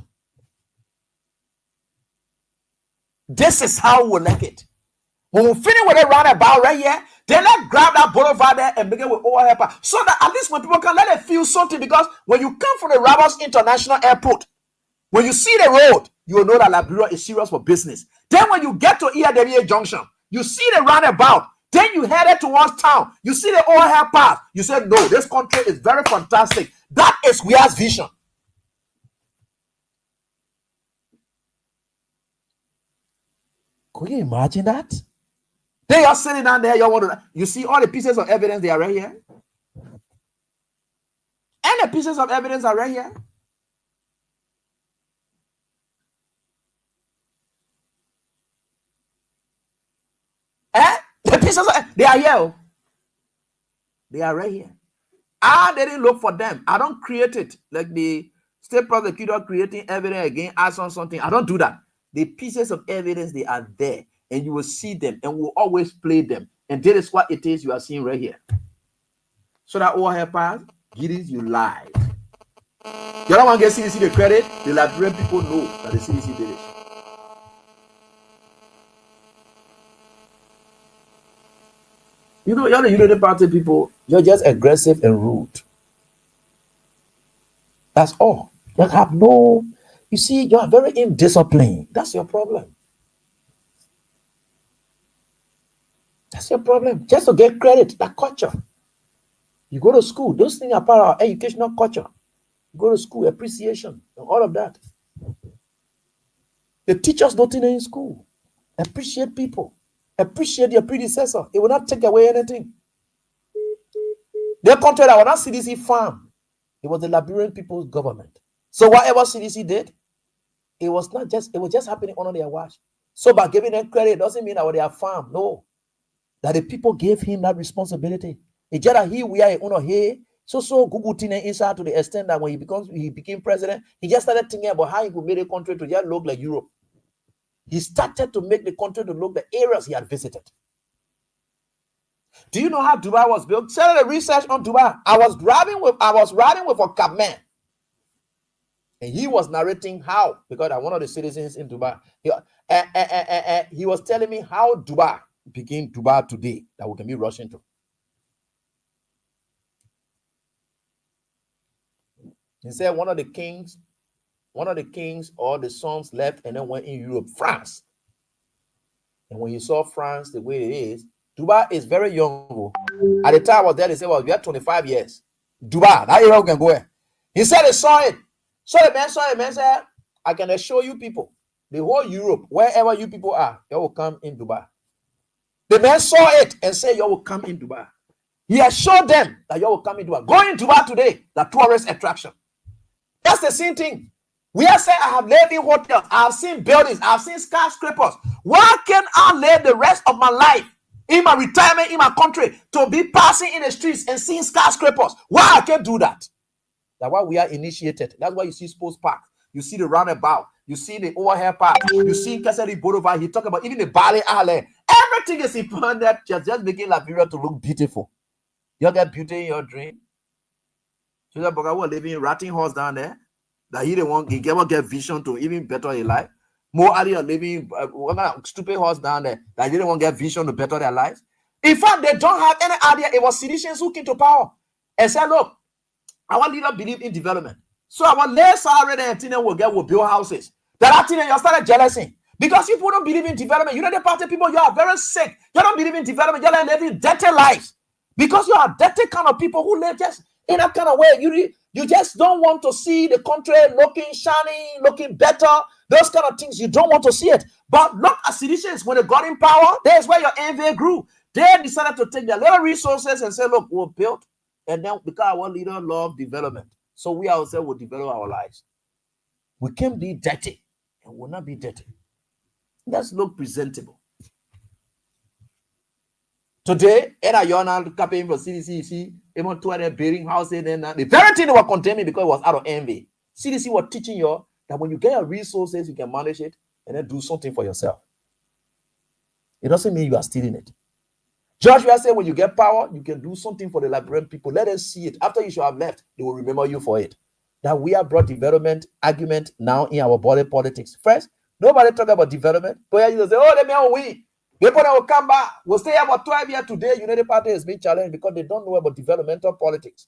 This is how we like it. When we finish with a roundabout right here, then let's grab that boulevard there and begin with overhead pass. So that at least when people can let it feel something, because when you come from the Rabat International Airport, when you see the road, you will know that Liberia is serious for business. Then when you get to EIWH Junction, you see the roundabout. Then you headed towards town. You see the overhead pass. You said, no, this country is very fantastic. That is Weir's vision. Could you imagine that? They are sitting down there. You see all the pieces of evidence, they are right here. And the pieces of evidence are right here. The pieces of, they are here. They are right here. I didn't look for them. I don't create it like the state prosecutor creating evidence again, ask on something. I don't do that. The pieces of evidence, they are there, and you will see them, and we'll always play them. And that is what it is you are seeing right here. So that overhead pass, Giddies, you lied. You don't want to get CDC the credit. The Liberian people know that the CDC did it. You know, you're the United Party people, you're just aggressive and rude. That's all. You have no, you see, you're very indisciplined. That's your problem. That's your problem. Just to get credit, that culture. You go to school, those things are part of our educational culture. You go to school, appreciation, and all of that. The teachers nothing in school. Appreciate people. Appreciate your predecessor. It will not take away anything. Their country that was not CDC farm. It was the Liberian people's government. So whatever CDC did, it was just happening under their watch. So by giving them credit doesn't mean that they are farm. No. That the people gave him that responsibility. It's just that we are here. So Google thing inside to the extent that when he became president, he just started thinking about how he could make the country to just look like Europe. He started to make the country to look the areas he had visited. Do you know how Dubai was built? Tell the research on Dubai. I was riding with a cabman. And he was narrating how, because I'm one of the citizens in Dubai. He was telling me how Dubai became Dubai today that we can be rushing to. He said one of the kings or the sons left and then went in Europe, France. And when you saw France the way it is, Dubai is very young. At the time I was there, they said, well, we have 25 years. Dubai, that area can go there. He said he saw it. So the man saw it, man said, I can assure you people, the whole Europe, wherever you people are, you will come in Dubai. The man saw it and said, you will come in Dubai. He assured them that you will come in Dubai. Go in Dubai today, the tourist attraction. That's the same thing. We are saying, I have lived in hotels, I have seen buildings, I have seen skyscrapers. Why can't I live the rest of my life in my retirement in my country to be passing in the streets and seeing skyscrapers? Why I can't do that? That's why we are initiated. That's why you see sports park, you see the roundabout, you see the overhead park, you see Kasari Boulevard. He talk about even the Bali Island. Everything is important, just making Liberia to look beautiful. You get beauty in your dream. So that Boga was living in ratting horse down there. That he didn't get vision to even better his life. More are living stupid horse down there that didn't want to get vision to better their lives. In fact, they don't have any idea. It was citizens who came to power and said, look, our leader believe in development. So our less already will build houses. That you started jealousy. Because people don't believe in development. You know the party people, you are very sick. You don't believe in development. You are living dirty lives. Because you are dirty kind of people who live just in that kind of way. You just don't want to see the country looking shiny, looking better. Those kind of things, you don't want to see it. But look at citizens, when they got in power, there's where your envy grew. They decided to take their little resources and say, look, we'll build. And then because our leader loved development, so we ourselves will develop our lives. We can't be dirty and will not be dirty. Let's look presentable. Today, and I are campaign for CDC, even to a building house, and the very thing they were containing because it was out of envy. CDC was teaching you that when you get your resources, you can manage it and then do something for yourself. It doesn't mean you are stealing it. Joshua said, when you get power, you can do something for the Liberian people. Let us see it. After you should have left, they will remember you for it. That we have brought development argument now in our body politics. First, nobody talk about development. But you say, oh, let me win. People that will come back. We'll stay about 12 years today. United Party has been challenged because they don't know about developmental politics.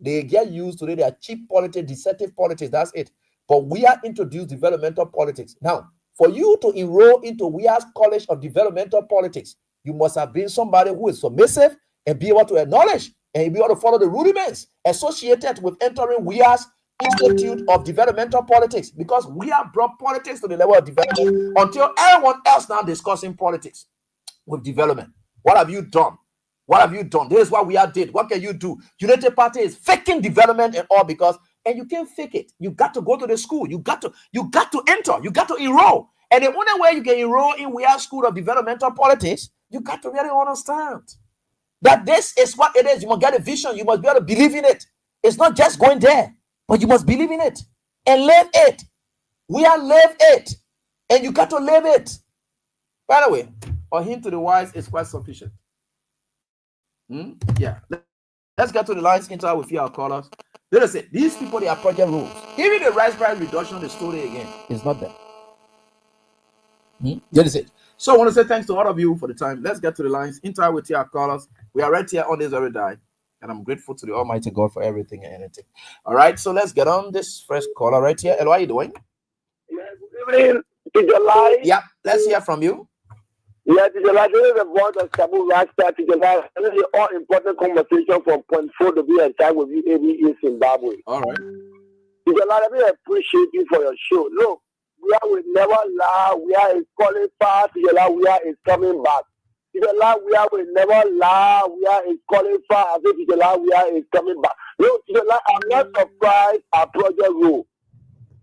They get used to it. They are cheap politics, deceptive politics. That's it. But we are introduced developmental politics. Now, for you to enroll into WIA's College of Developmental Politics, you must have been somebody who is submissive and be able to acknowledge and be able to follow the rudiments associated with entering WIA's Institute of Developmental Politics, because we have brought politics to the level of development until everyone else now discussing politics with development. What have you done? What have you done? This is what we did. What can you do? United Party is faking development and all because, and you can't fake it. You got to go to the school. You got to enter. You got to enroll. And the only way you can enroll in WIA School of Developmental Politics, you got to really understand that this is what it is. You must get a vision. You must be able to believe in it. It's not just going there. But you must believe in it and live it. We are live it. And you got to live it. By the way, a hint to the wise is quite sufficient. Yeah. Let's get to the lines into with our callers. Let us say, these people, they are project rules. Even the rice price reduction, the story again, is not them. That is it. So I want to say thanks to all of you for the time. Let's get to the lines. Interact with our callers. We are right here on this every day. And I'm grateful to the Almighty God for everything and anything. All right, so let's get on this first caller right here. Hello, how are you doing? Yes, good evening, Teacher Lai. Yeah, let's hear from you. Yeah, Teacher Lai, this is the voice of Sabu Rasta, Teacher Lai. This is all important conversation from point 4 to be a time with you in Zimbabwe. All right. Teacher Lai, let me appreciate you for your show. Look, WIA will never lie. WIA is calling fast. Teacher Lai, WIA is coming back. Teacher Lai, WIA will never lie. WIA is calling fast. Teacher Lai, WIA is coming back. Look, Teacher Lai, I'm not surprised at Project Rule.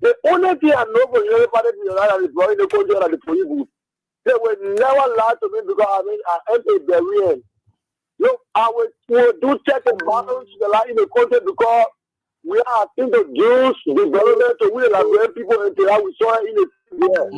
The only thing I know for everybody Teacher Lai is blowing the country and the police. They will never lie to me because I am a Berian. Look, I will do check and balance Teacher Lai in the country because we are introduced development to we Liberian people until we saw it in the year.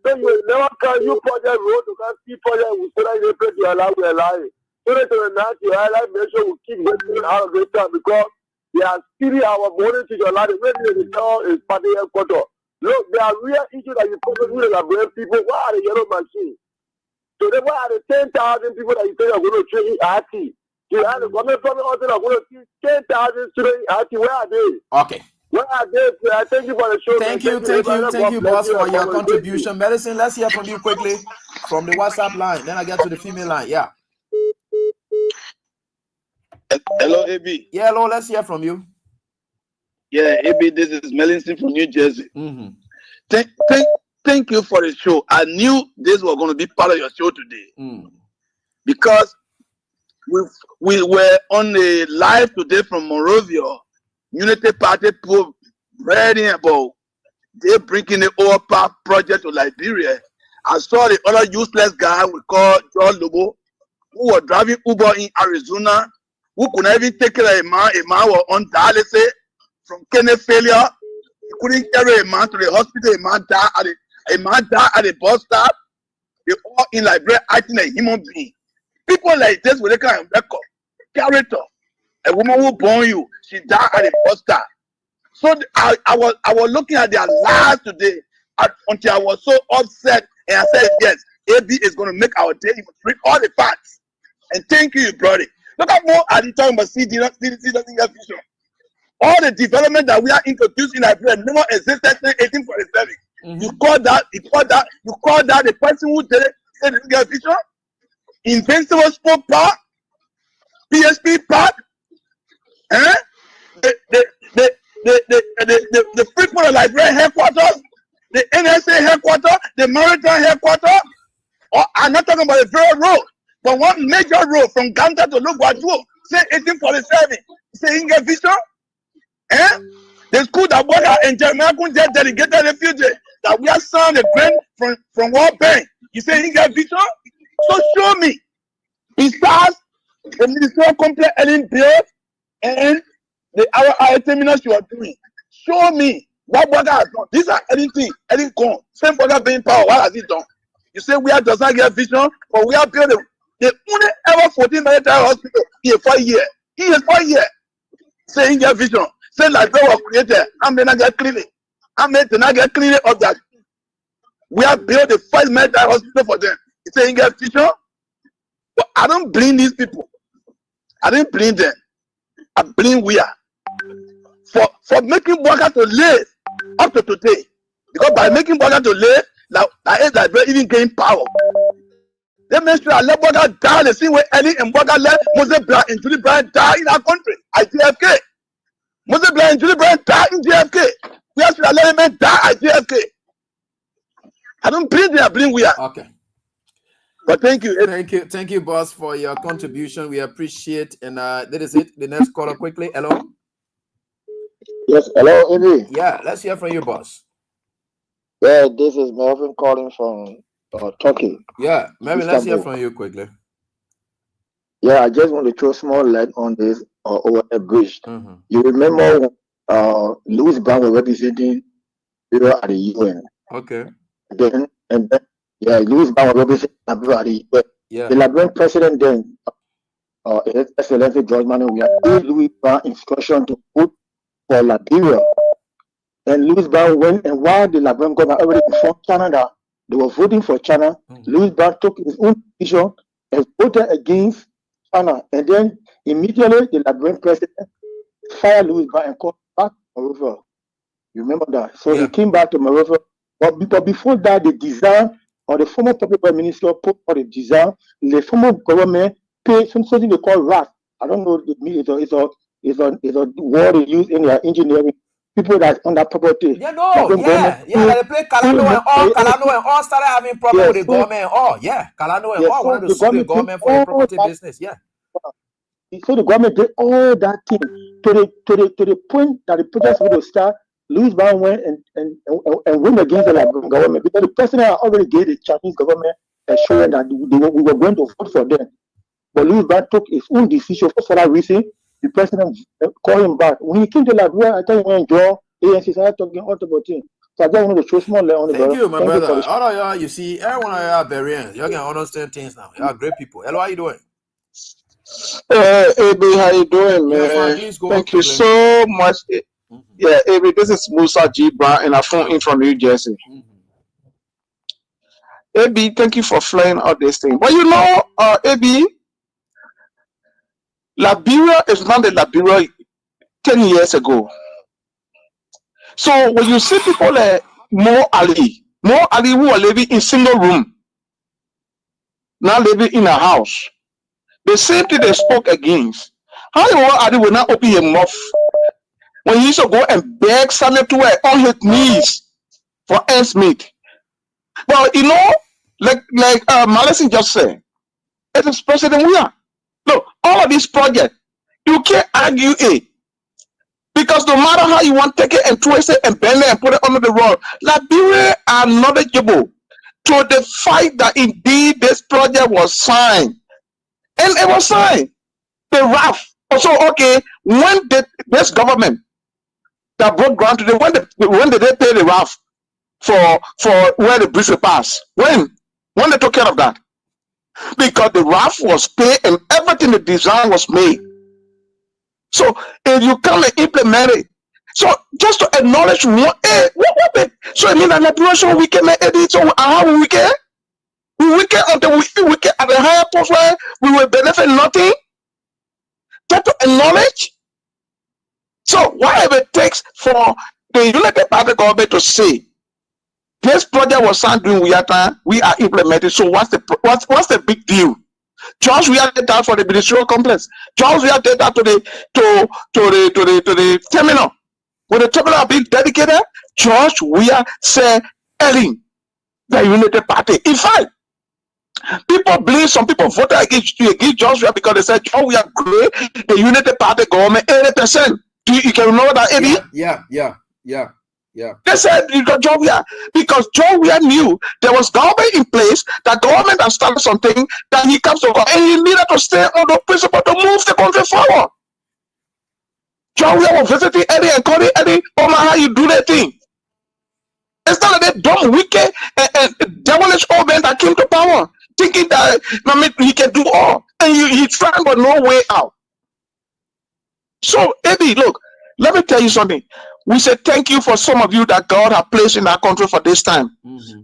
So you will never come you Project Road to come see Project we say that you pay to allow we allow it. So that to announce you highlight make sure we keep getting out of this time because they are stealing our money to your life. When the town is party headquarters. Look, there are real issues that you probably with Liberian people. What are the yellow machines? So then what are the 10,000 people that you say are going to train in RT? You have the government probably also are going to teach 10,000 students in RT. Where are they? Okay. Well, thank you for the show. Thank you, boss, for your contribution. Medicine, let's hear from you quickly from the WhatsApp line. Then I get to the female line. Yeah. Hello, AB. Yeah, hello. Let's hear from you. Yeah, AB, this is Melinson from New Jersey. Mm-hmm. Thank you for the show. I knew this was going to be part of your show today because we were on the live today from Monrovia. Unity Party reading about they bringing the oil park project to Liberia. I saw the other useless guy we call John Lobo, who was driving Uber in Arizona, who could not even take care of a man. A man was on dialysis from kidney failure. He couldn't carry a man to the hospital. A man died at the bus stop. They all in Liberia acting a human being. People like this with a kind of record, character. A woman who born you, she died at the bus stop. So I was looking at their lives today until I was so upset, and I said, yes, AB is going to make our day. He must bring all the facts. And thank you, brother. Look at more at the time, but CDC doesn't get vision. All the development that we are introducing in Liberia never existed since 1847. You call that the person who did it said didn't get vision? Invincible Spoke Park, PSP Park, the Freeport of Liberia headquarters, the NSA headquarters, the Maritime headquarters. I'm not talking about the very road, but one major road from Ganta to Lugwaju, say 1847, say Inge Vision. The school that Boga and Jeremiah Kunja delegated refugee that we are selling the grant from World Bank. You say Inge Vision? So show me. Besides the ministerial complex Ellen built and the our terminals you are doing. Show me what Boga has done. These are anything gone. Same Boga being power. What has he done? You say we are does not get vision, but we are building the only ever 14 military hospital in 4 years. He is 4 years. Saying get vision. Say like they were created. I'm gonna get clinic. I'm gonna get clinic of that. We have built the first military hospital for them. You saying get vision? But I don't blame these people. I didn't blame them. I blame we are for making workers to live up to today. Because by making workers to live, like even gain power. They make sure I let workers die the same way Ellie and workers let Moses Brown and Julie Brown die in our country. At JFK. Moses Brown and Julie Brown die in JFK. We have to let them die at JFK. I don't blame them. I blame we are. Okay. But thank you. Thank you, boss, for your contribution. We appreciate. And that is it. The next caller quickly. Hello. Yes, hello, Amy. Yeah, let's hear from you, boss. Yeah, this is Melvin calling from Turkey. Yeah, maybe let's hear from you quickly. Yeah, I just want to throw small light on this over a bridge. You remember Louis Brown was representing Liberia at the UN. Okay. Then Louis Brown was representing Liberia at the UN. Yeah. The Liberian president then, His Excellency George Manu, we have gave Louis Brown instruction to vote for Liberia. And Louis Brown went, and while the Liberian government already informed Canada, they were voting for China. Louis Brown took his own decision and voted against China. And then immediately the Liberian president fired Louis Brown and called back to Monrovia. You remember that? So he came back to Monrovia. But before that, the design or the former public minister put for the design, the former government paid something they call RAS. I don't know the meaning. It's a word they use in their engineering. People that's on that property. They play Kalano and all started having problems with the government. Kalano and all wanted to sue the government for the property business. Yeah. So the government did all that thing to the point that the protest will start. Louis Brown went and win against the Liberian government because the president already gave the Chinese government assurance that we were going to vote for them. But Louis Brown took his own decision for that reason. The president called him back. When he came to Liberia, I tell you when Joe ANC started talking all about him. So I just wanted to show small on the Thank you, my brother. All of y'all, you see, everyone of y'all are Barians. Y'all can understand things now. Y'all are great people. Hello, how you doing? AB, how you doing, man? Fine, Thank you so much. Yeah, AB, this is Musa G. Brown, and I phone in from New Jersey. AB, thank you for flying out this thing. But you know, AB, Liberia is not the Liberia 10 years ago. So when you see people like Mo Ali who are living in single room, now living in a house, the same thing they spoke against. How you want Ali will not open his mouth when he used to go and beg Samuel to wear on his knees for ends meet? But you know, like Malison just said, it is President Weah. Look, all of these projects, you can't argue it. Because no matter how you want to take it and twist it and bend it and put it under the rug, Liberia are knowledgeable to the fact that indeed this project was signed. And it was signed. The RAF. So, okay, when did this government that broke ground today, when did they pay the RAF for where the bridge will pass? When they took care of that? Because the RAF was paid and everything, the design was made. So if you come and implement it, so just to acknowledge what so I mean that liberation we can make it. So how we can? We can until we can at the higher post where we will benefit nothing. Just to acknowledge. So whatever it takes for the United Party government to say this project was signed during we are implementing. So what's the big deal? George, we are did that for the ministerial complex. George, we are did that to the terminal. When the terminal being dedicated, George, we are selling the United Party. In fact, people believe some people voted against George Weah because they said George Weah great the United Party government 80%. You can remember that, Eddie? Yeah. They said George Weah because George Weah knew there was government in place, that government has started something, that he comes over and he needed to stay on the principle to move the country forward. George Weah was visiting Eddie and calling Eddie, oh my, how you do that thing? It's not like that dumb, wicked, and devilish old man that came to power, thinking that he can do all, and he tried but no way out. So Eddie, look, let me tell you something. We say thank you for some of you that God has placed in our country for this time.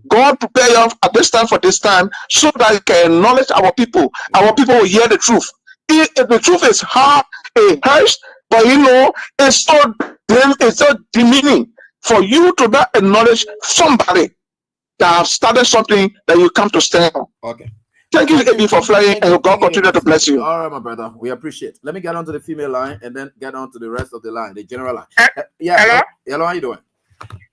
God prepare you at this time for this time so that you can acknowledge our people. Our people will hear the truth. If the truth is hard, it hurts, but you know, it's so demeaning for you to not acknowledge somebody that have started something that you come to stand on. Okay. Thank you, Ebi, for flying, and God continue to bless you. All right, my brother. We appreciate. Let me get on to the female line and then get on to the rest of the line, the general line. Hello? Hello, how you doing?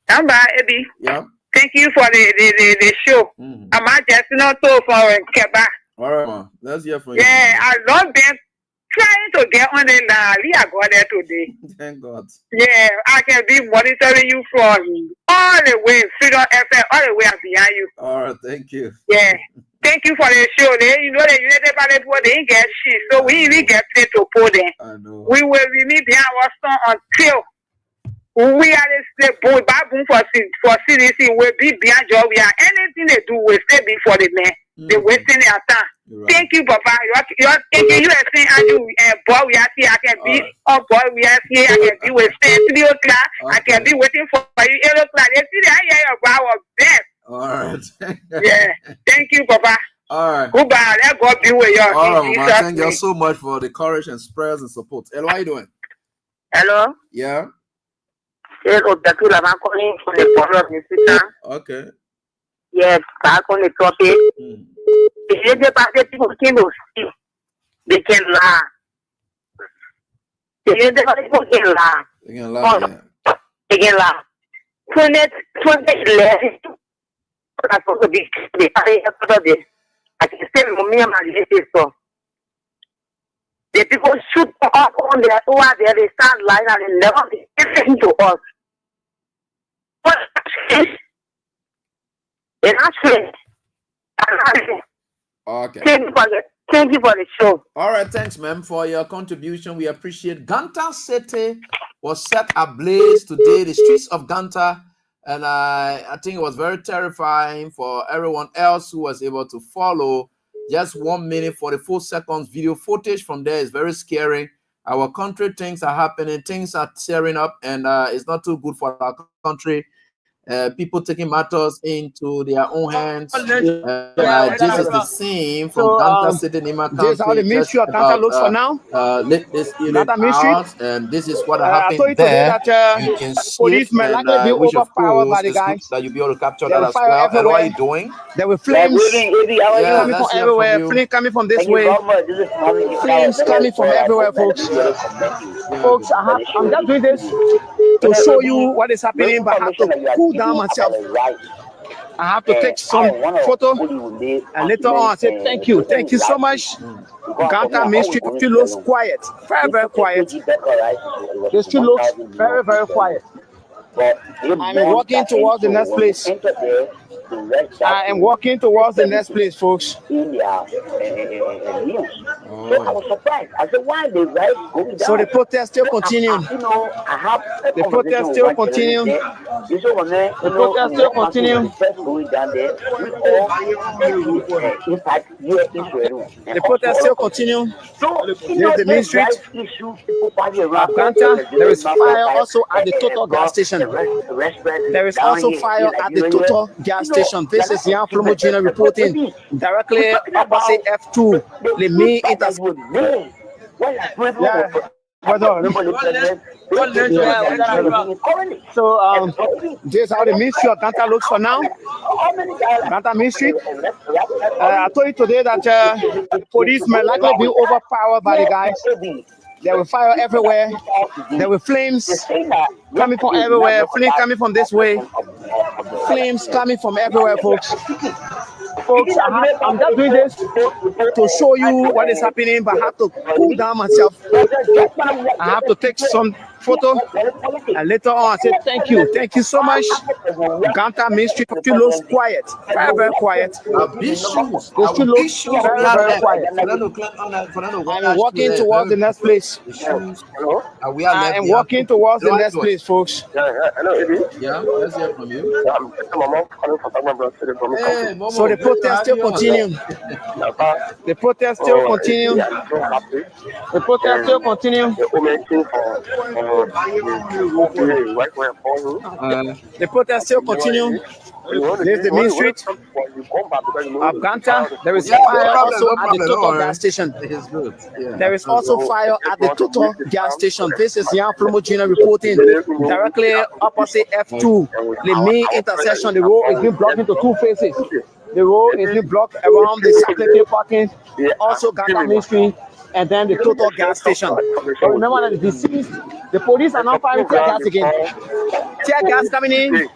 I'm back, Ebi. Yeah. Thank you for the show. I'm just not so for Quebec. All right, man. Let's hear from you. Yeah, I love them trying to get on the line. We are going there today. Thank God. Yeah, I can be monitoring you from all the way, Freedom FM, all the way behind you. All right, thank you. Yeah. Thank you for the show. You know the United Party people, they didn't get shit. So we really get paid to pull them. I know. We will remain behind our son until we are the boom for CDC. We'll be behind job. We are anything they do, we'll stay before the man. They're wasting their time. Right. Thank you, Papa. You're thinking you are saying, boy, we are here. I can be, boy, we are here. I can be with 3 o'clock. I can be waiting for you 8 o'clock. They see that I hear our best. All right. Yeah. Thank you, Papa. All right. Goodbye. Let God be with you. All right, man. Thank you so much for the courage and prayers and support. Hello, how you doing? Hello. Yeah. Hello, I'm calling from the corner of the city. Okay. Yes, back on the topic. If the party people can see, they can laugh. If the party people can laugh. They can laugh. Yeah. They can laugh. 2011. I'm supposed to be the party after this. I can still remember my latest. The people shoot up on their over there, they start lying and they never listen to us. What is it? Okay. Thank you for the show. All right, thanks, ma'am, for your contribution. We appreciate. Ganta City was set ablaze today, the streets of Ganta, and I think it was very terrifying for everyone else who was able to follow. Just 1 minute, 44 seconds video footage from there is very scary. Our country, things are happening, things are tearing up, and it's not too good for our country. people taking matters into their own hands. This is the scene from Ganta City, Nima County. This is how the Ministry of Ganta looks for now. Let this unit out, and this is what I happened told you there. today that You can the see police it, may and likely be which of overpowered by course the is good guys. that you'll be able to capture There that were as fire well. And what are everywhere. you doing? There were flames Yeah, coming from everywhere. Flames coming from this way. Flames coming from everywhere, folks. Folks, I'm just doing this to show you what is happening, but I have to cool down myself. I have to take some photo, and later on I say thank you so much. Ganta Ministry still looks quiet, very quiet. They still looks very quiet. I'm walking towards the next place. I am walking towards the next place, folks. So I was surprised. I said, why they right going down? So the protest still continue. I have the protest still continue. The protest still continue. Going down there, we all impact here in Peru. The protest still continue. So, There's the main street. Ganta. There is fire also at the Total gas station. There is also fire at the Total gas station. This is Jan Flomo Jr. reporting directly opposite F2, the main intersection. So this is how the Ministry of Ganta looks for now. Ganta Ministry. I told you today that the police may likely be overpowered by the guys. There were fire everywhere. There were flames coming from everywhere. Flames coming from this way. Flames coming from everywhere, folks. Folks, I'm just doing this to show you what is happening, but I have to cool down myself. I have to take some photo, and later on I say thank you so much. Ganta Ministry still looks quiet, very quiet. They still look very quiet. I'm walking towards the next place. I am walking towards the next place, folks. Yeah, let's hear from you. So the protest still continue. The protest still continue. The protest still continue. The protest still continue. There's the main street of Ganta. There is fire also at the Total gas station. There is also fire at the Total gas station. This is Jan Flomo Jr. reporting directly opposite F2, the main intersection. The road is being blocked into two phases. The road is being blocked around the Saturday parking, also Ganta Ministry, and then the Total gas station. But remember that the deceased, the police are now firing tear gas again. Tear gas coming in.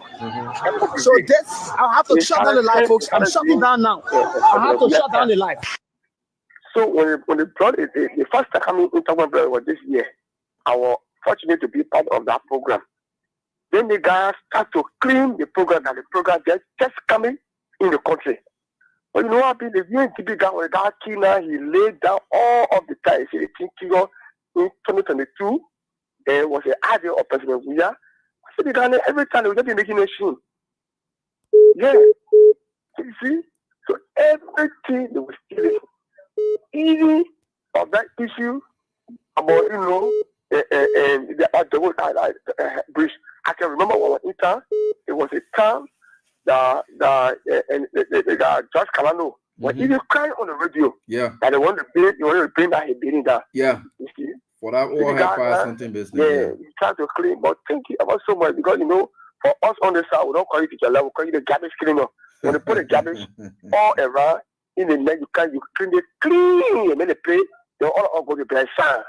So this, I'll have to shut down the light, folks. I'm shutting down now. I have to shut down the light. So when they brought it, the first time coming in Tagbabra was this year. I was fortunate to be part of that program. Then the guys start to clean the program, and the program just coming in the country. But you know what happened? The VNTP guy with that killer, he laid down all of the time. In 2022, there was an idea of President Weah. I said, the guy, every time they were just making a scene. Yeah. You see? So everything they were stealing. Even of that issue about, the bridge. I can remember when we were it was a time the Judge Kalano was even crying on the radio. Yeah. That they want to pay that he beating that. Yeah. You see? For that all fire something business. Yeah, he's trying to clean. But thank you about so much because for us on the side, we don't call you teacher level, we call you the garbage cleaner. When you put the garbage all around in the neck, you clean it clean and then they play, they all go to play sound.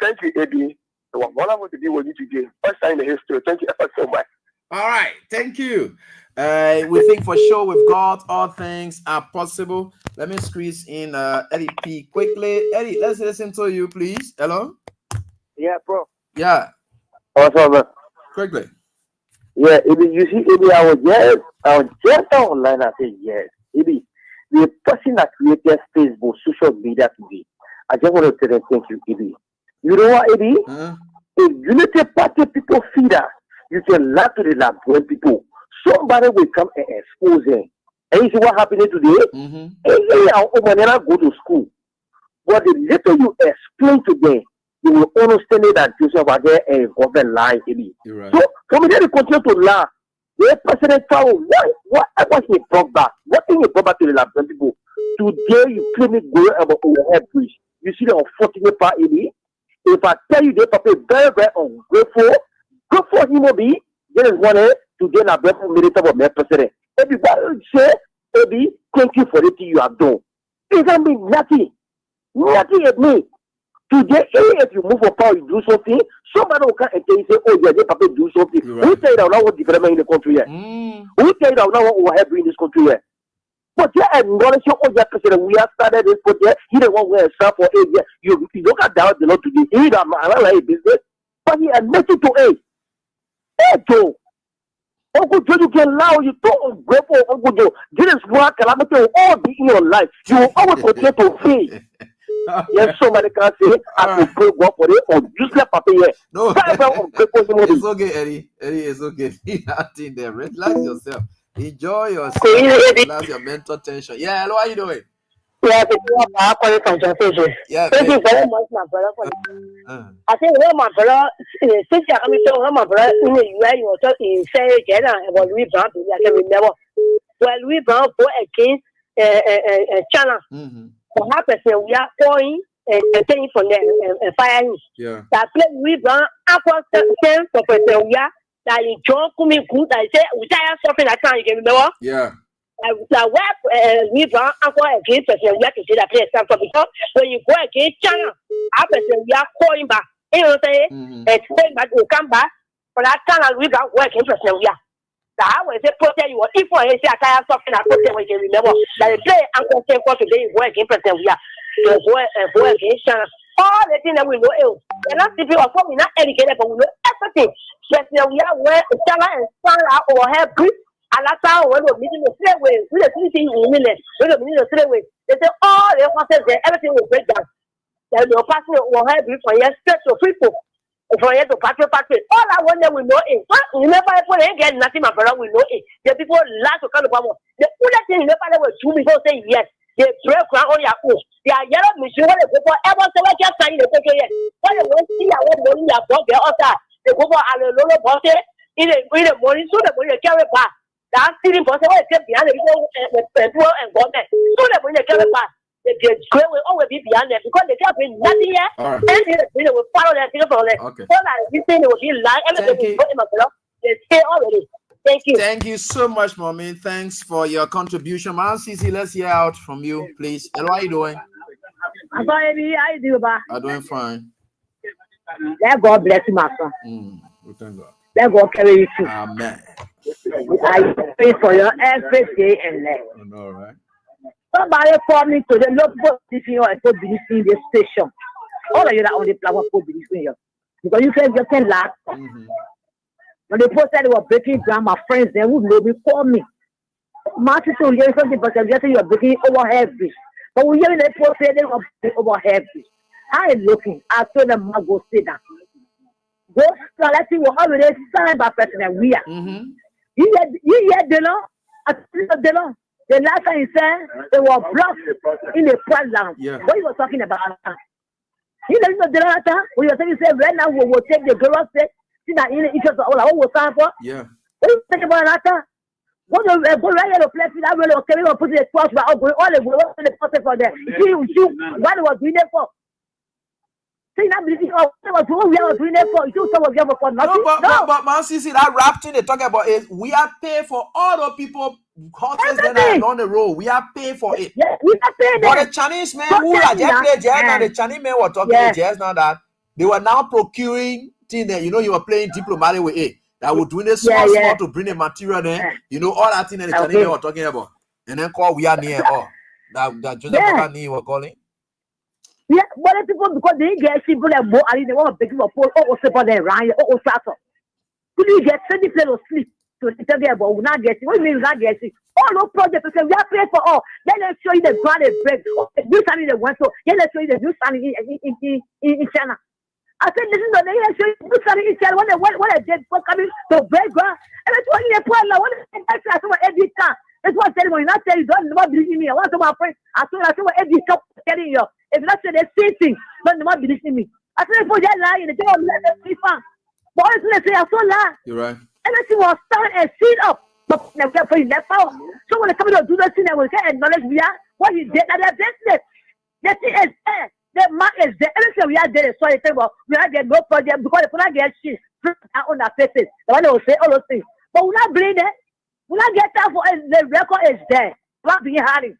Thank you, Eddie. It was wonderful to be with you today. First time in the history. Thank you so much. All right, thank you. We think for sure with God all things are possible. Let me squeeze in Eddie P quickly. Eddie, let's listen to you, please. Hello? Yeah, bro. Yeah. What's up, man? Quickly. Yeah, you see, I was just online. I said, yes. The person that created Facebook, social media today, I just want to tell them thank you, Eddie. You know what, Eddie? If Unity Party people feed us, you can lie to the Labrador people. Somebody will come and expose them. And you see what happened today? Go to school. But the little you explain to them, they will understand it that Joseph are there and government lie, Eddie. Right. So, from there, they continue to lie. The president told what he brought back? What thing he brought back to the Liberian people? Today you claim it go about overhead bridge. You see the unfortunate part in it. If I tell you they are very, very ungrateful, good for him will be there is one today na breath military of my president. Everybody say, Ebi, thank you for the thing you have done. It can be nothing. Nothing at me. Today, if you move for power, you do something, somebody will come and tell you, say, oh, yeah, they papa do something. Right. Who tell you that what development in the country here? Who tell you that what overhead in this country here? But yeah, acknowledge your own president. We have started this project. He the one where start for 8 years. You look at that the Lord today. He that like business, but he admitted to it. Hey, Joe. Uncle Joe, you can allow you to ungrateful Uncle Joe. This is what calamity will all be in your life. You will always continue to fail. Yes, somebody can say, I can pray God for it or useless paper here. No, it's okay, Eddie. Eddie, it's okay. Nothing there. Relax yourself. Enjoy yourself. Relax your mental tension. Yeah, hello, how you doing? Yeah, thank you very much, my brother. I think my brother, since I come to my brother, you were talking, say, about Louis Brown, I can remember. Well, Louis Brown fought against China. Perhaps we are going and taking from them and firing. Yeah. That play Louis Brown, after 10 for we are that you John coming good. I say, we are suffering that time, you can remember? Yeah. We Brown after against President, we have to say that place for because when you go against China, after we are calling back. You know what I'm saying? And saying that will come back for that China, we got working President. We are. I will say, protect you. If I say I can't something, I protect what you remember. That the day Uncle Sam for today is working President. We are. So go against China. All the things that we know, and not people are probably not educated, but we know everything. President, we are where China and China or have Greece. And that's how when we're meeting the same way, we are meeting in minutes, we are meeting the same way. They say, all the process there, everything will break down. Then the person will have you from your straight to people, from here to party. All I want them we know is, remember, if we ain't get nothing, my brother, we know it. The people like to come to power. The only thing you never will do before say yes. They break ground on your own. They are yellow machine when they go for ever so much time in the country. When they won't see our money, they are broke their outside. They go for a little bossy in the morning, so the money carry back. That's stealing for someone kept behind the people and government. So that when they carry back, the great will always be behind them because they can't bring nothing yet. And they will follow their thing for them. So that this thing will be lying. Everything will go they stay already. Thank you. Thank you so much, Mommy. Thanks for your contribution. Man, Cici, let's hear out from you, please. Hello, how are you doing? I'm sorry, how you doing, ba? I'm doing fine. Let God bless you, my son. We thank God. Let God carry you through. Amen. I pray for you every day and night. All right. Somebody call me today. Look, if you are so busy in this station, all of you that on the platform so busy in you because you can laugh. When they posted they were breaking ground, my friends then would maybe call me. My sister, you something, but you are breaking overhead bridge. But when you they posted they were breaking overhead bridge. I ain't looking. I told them I go sit down. Go let's see what already signed by President we are. You hear the law? I told the law. The last time he said they were blocked in the president. Yeah. What you were talking about? You know the last time when you were saying right now we will take the girls state. See that in each of all what was time for? Yeah. What you think about that? What you go right here to play for that really okay, we will put the cross by all the way in the process for them. You what was doing it for? See that we are doing it for you some of them for nothing. But man, see that rap thing they talk about is we are paying for all the people horses that are on the road. We are paying for it. Yeah, we are paying. But the Chinese men who are just playing jazz now, the Chinese men were talking jazz now that they were now procuring things that you were playing diplomatic with it. That would doing this small to bring the material there. You know all that thing that the Chinese men were talking about. And then call we are near all. That Joseph Kani were calling. Yeah, but the people because they get people that more and they want to pick up for support their ride or start. Could you get 20 place of sleep to tell them about we not getting? What do you mean we not getting? All those projects we are paying for all. Then they show you the ground they break. New standing they went to. Then they show you the new standing in China. I said this is the they show you new standing in China when they did for coming to break ground. And that's why you point now when they say someone every time. That's what I said when you not tell you don't believe me. I want to my friend. I told what every cup telling you. If not say the same thing, don't believe me. I said for that lie, they don't let them sleep on. But honestly, they say I saw lie. You're right. And I Ministry will stand and sit up. But for his left power. So when they come to do the thing, they will say, acknowledge we are what he did at their business. The thing is there. The mark is there. Everything we are there. So they say, well, we are there, no problem, because they put not get shit on our faces. The one they will say all those things. But we not believe it. We not get that for the record is there. We not being hurry.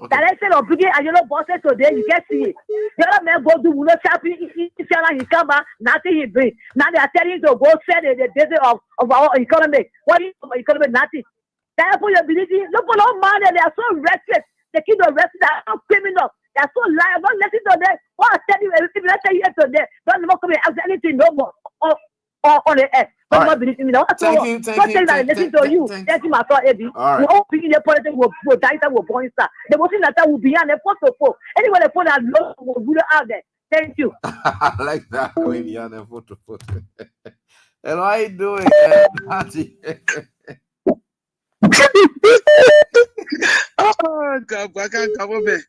That I said, bringing and you know, bosses today, you can see it. The other man go do no shopping. He come back, nothing he bring. Now they are telling you to go sell the desert of our economy. What is economy? Nothing. Therefore, your ability, look for no money. They are so restless. They keep the rest. They are so criminal. They are so liar. Don't listen to them. What I tell you, everything I tell you today, don't never come and ask anything no more. On the earth. Don't right. Believe me. Thank you. Thank you. Thank you, my thought, Eddie. We all begin the politics will die, that will point star. The most thing that will be on the photo. Anyway, the phone has lost will rule out there. Thank you. I like that. Going beyond the photo. Hello, how you doing, Natty? Oh God, I can't come over.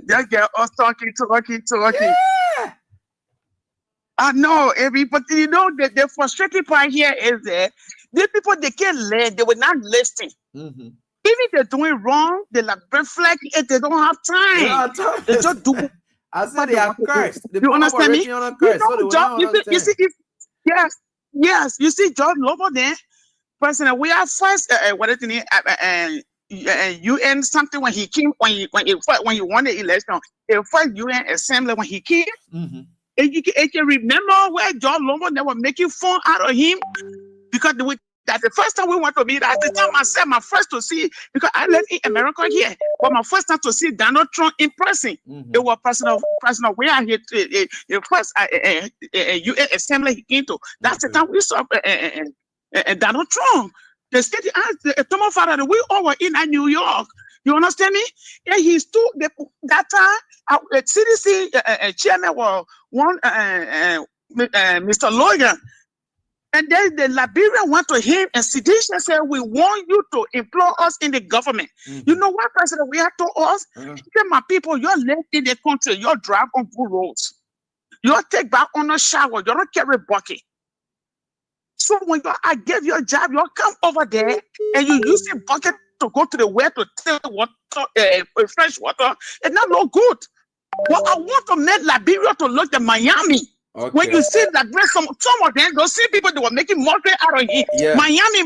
That girl us talking. Yeah. I know, but you know the frustrating part here is that these people they can't learn, they will not listen. Even if they're doing wrong, they like reflect it, they don't have time. They just do. I said they are cursed. You understand me? You see, yes. You see, John Lobo there, President. We are first. What is the name? UN something when he came when he won the election. The first UN assembly when he came. And you can remember where John Lobo they were making fun out of him because that's the first time we went to meet. At the time I said my first to see because I lived in America here, but my first time to see Donald Trump in person. It was president where I hit the first UN assembly he came to. That's the time we saw Donald Trump. The state Thomas Father, we all were in New York. You understand me? And he stood that time. The CDC chairman was one, Mr. Logan. And then the Liberian went to him and Sedation said, we want you to employ us in the government. You know what, President, we have told us? He said, my people, you're left in the country. You're drive on good roads. You're take back on a shower. You don't carry bucket. So when I gave you a job, you come over there and you use a bucket to go to the well to take water, fresh water. It's not no good. But I want to make Liberia to look at Miami. Okay. When you see that some of them, those same people that were making mockery out of here. Yeah. Miami.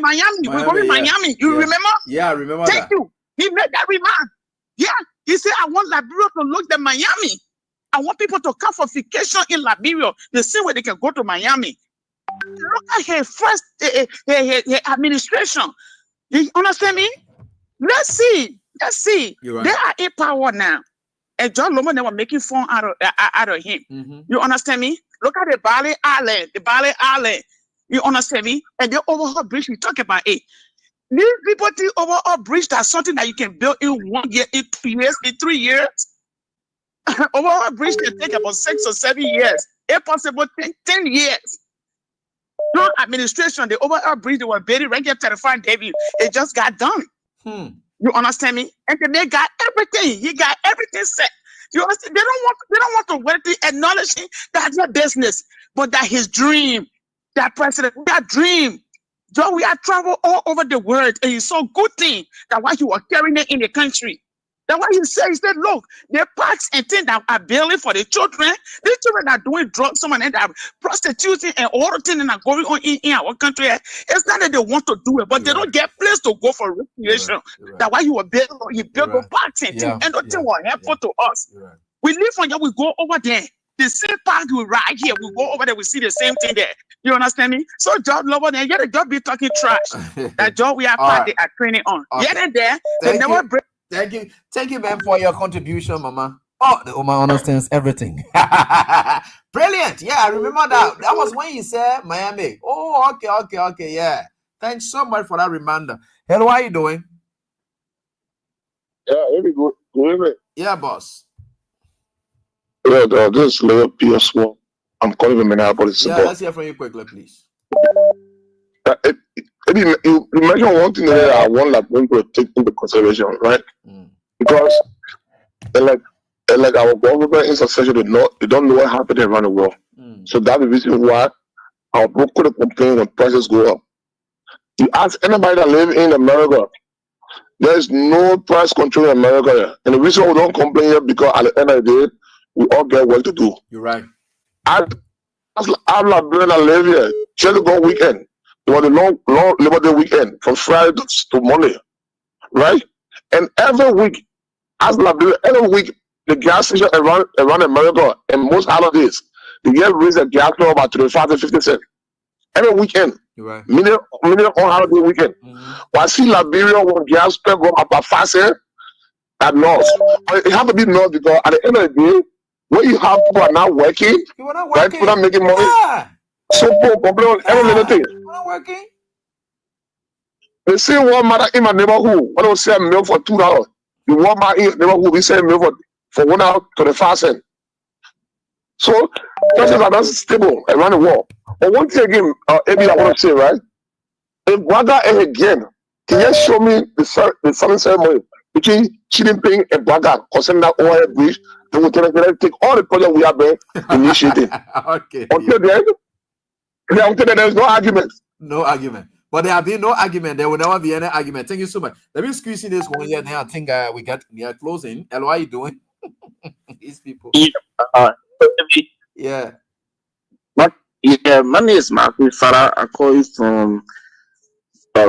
We're going to Miami. You remember? Yeah, I remember. Thank you. He made that remark. Yeah. He said, I want Liberia to look at Miami. I want people to come for vacation in Liberia. The same way they can go to Miami. Look at her first her administration. You understand me? Let's see. Right. They are in power now. And John Loman, they were making fun out of him. You understand me? Look at the Bali Island. You understand me? And the overhaul bridge, we talk about it. These people think overhaul bridge, that's something that you can build in 1 year, in 2 years, in 3 years. Overhaul bridge can take about 6 or 7 years. If possible, 10 years. No administration, the overall bridge they were very regular terrifying debut. It just got done. You understand me? And then they got everything. He got everything set. You understand? They don't want to work acknowledging that's their business, but that his dream, that president, that dream. John, we have traveled all over the world, and it's so good thing that why you are carrying it in the country. That's why he said, look, the parks and things that are building for the children, these children are doing drugs, some of them are prostituting and all the things that are going on in our country. It's not that they want to do it, but they don't get place to go for recreation. Right. That's why he built the parks and things, and the thing was helpful to us. We live from here, we go over there. The same park we ride here, we go over there, we see the same thing there. You understand me? So John Lover, there, you just be talking trash. That job we are training on. Yet and there, they never break. Thank you, man, for your contribution, Mama. Oh, the Oma understands everything. Brilliant. Yeah, I remember that. That was when you said Miami. Oh, okay. Yeah. Thanks so much for that reminder. Hello, how are you doing? Yeah, very good. Good. Yeah, boss. Yeah, this is Leo PS1. I'm calling from Minneapolis. Yeah, let's hear from you quickly, please. You mentioned one thing that I want like people to take into consideration, right? Because like our government in succession, they don't know what happened around the world. So that's the reason why our people could complain when prices go up. You ask anybody that live in America, there is no price control in America. And the reason we don't complain here because at the end of the day, we all get work to do. You're right. I'm like brother that live here. Just go weekend. It was a long Labor Day weekend from Friday to Monday, right? And every week, every week, the gas station around America and most holidays, they get raised the gas for about 25 to 50 cents. Every weekend. You're right. Minimum on holiday weekend. But I see Liberia when gas price go up about 5 cents at North. But it have to be North because at the end of the day, when you have people are not working, right? People are making money. Yeah. So people complain on every little thing. Not working. They say Walmart in my neighborhood. When I sell milk for $2, the Walmart in the neighborhood we sell milk for $1.25 cents. So prices are not stable around the world. But one thing again, Ebi, I want to say, right? If Braga again, can you show me the selling ceremony between Xi Jinping and Braga concerning that oil bridge? They will take all the projects we have been initiating. Okay. Until then, there's no argument. No argument. But there have been no argument. There will never be any argument. Thank you so much. Let me squeeze in this one here. Now I think we are closing. Hello, how are you doing? These people. Yeah. My name is Matthew Farah. I call you from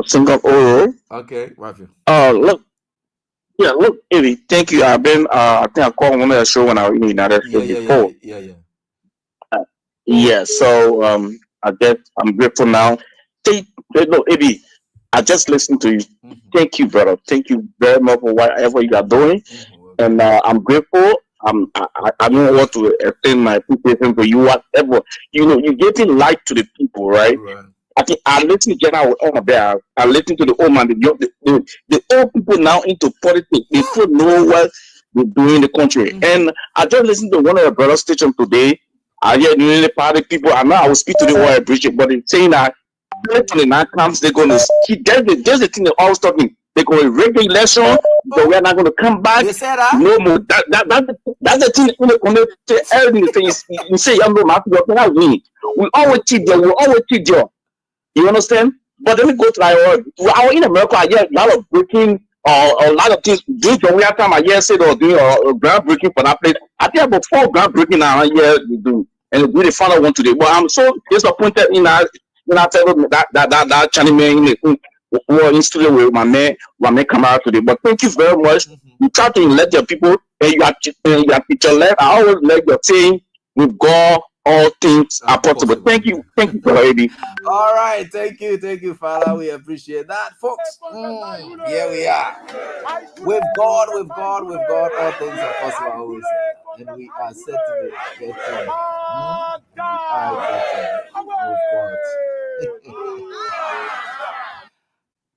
Singapore. Okay, Matthew. Look, Eddie, thank you. I've been I think I called one of the show when I was in the United States before. Yeah. So I guess I'm grateful now. Look, Eddie, I just listened to you. Thank you, brother. Thank you very much for whatever you are doing. And I'm grateful. I don't want to extend my appreciation to you, whatever. You know, you're getting light to the people, right? I think I listen to General there. I listen to the old man. The old people now into politics. They don't know what they're doing in the country. And I just listened to one of the brother stations today. I hear the party people. I know I will speak to the one I appreciate, but they're saying that 29 comes, they're going to keep. There's the thing they're always talking. They're going to rig the election, but we're not going to come back. No more. That's the thing. When they say everything, you say, we always cheat there. We always cheat there. You understand? But then we go to our in America, I hear a lot of breaking or a lot of things. During the real time, I hear say they're doing groundbreaking for that place. I think about 4 groundbreaking now I hear we do. And we the final one today. But I'm so disappointed in that Chinese man in studio with my man come out today. But thank you very much. You try to let your people and you are teacher left. I always like your saying with God all things are possible. Thank you, Eddie. All right, thank you, Father. We appreciate that, folks. Here we are. With God, all things are possible. I always say that. And we are set to get with God.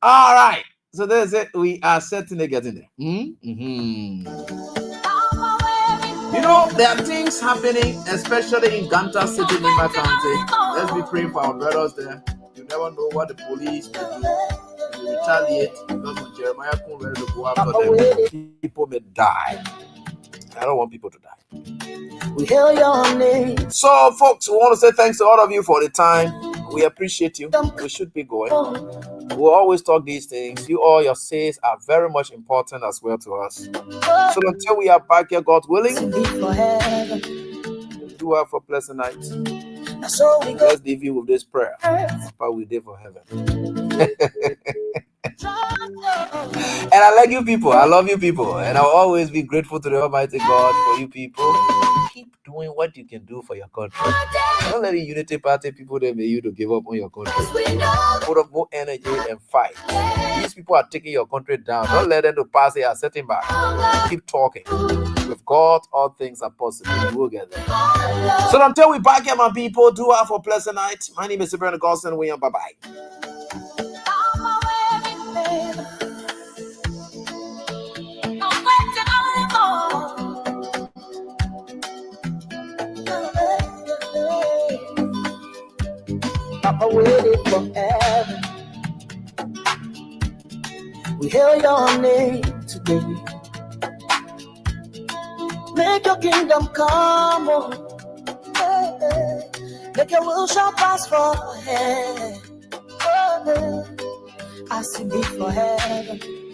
All right, so that's it. We are certainly getting there. You know, there are things happening, especially in Ganta City, Lima County. Let's be praying for our brothers there. You never know what the police will do. They will retaliate because when Jeremiah comes ready to go after them, people may die. I don't want people to die. We hail your name. So, folks, we want to say thanks to all of you for the time. We appreciate you. We should be going. We'll always talk these things. You all, your says are very much important as well to us. So until we are back here, God willing, do have a pleasant night. Let's leave you with this prayer. But we did for heaven. And I like you people. I love you people. And I'll always be grateful to the Almighty God for you people. Keep doing what you can do for your country. Don't let the Unity Party people that may you to give up on your country. Put up more energy and fight. These people are taking your country down. Don't let them to pass here and setting back. Keep talking. With God, all things are possible. We'll get there. So until we back here, my people, do have a pleasant night. My name is Brandon Golson. William. Bye-bye. Papa waited forever. We hail your name today. Make your kingdom come on. Hey, hey. Make your will shall pass forehead. Oh, hey. I see me forever.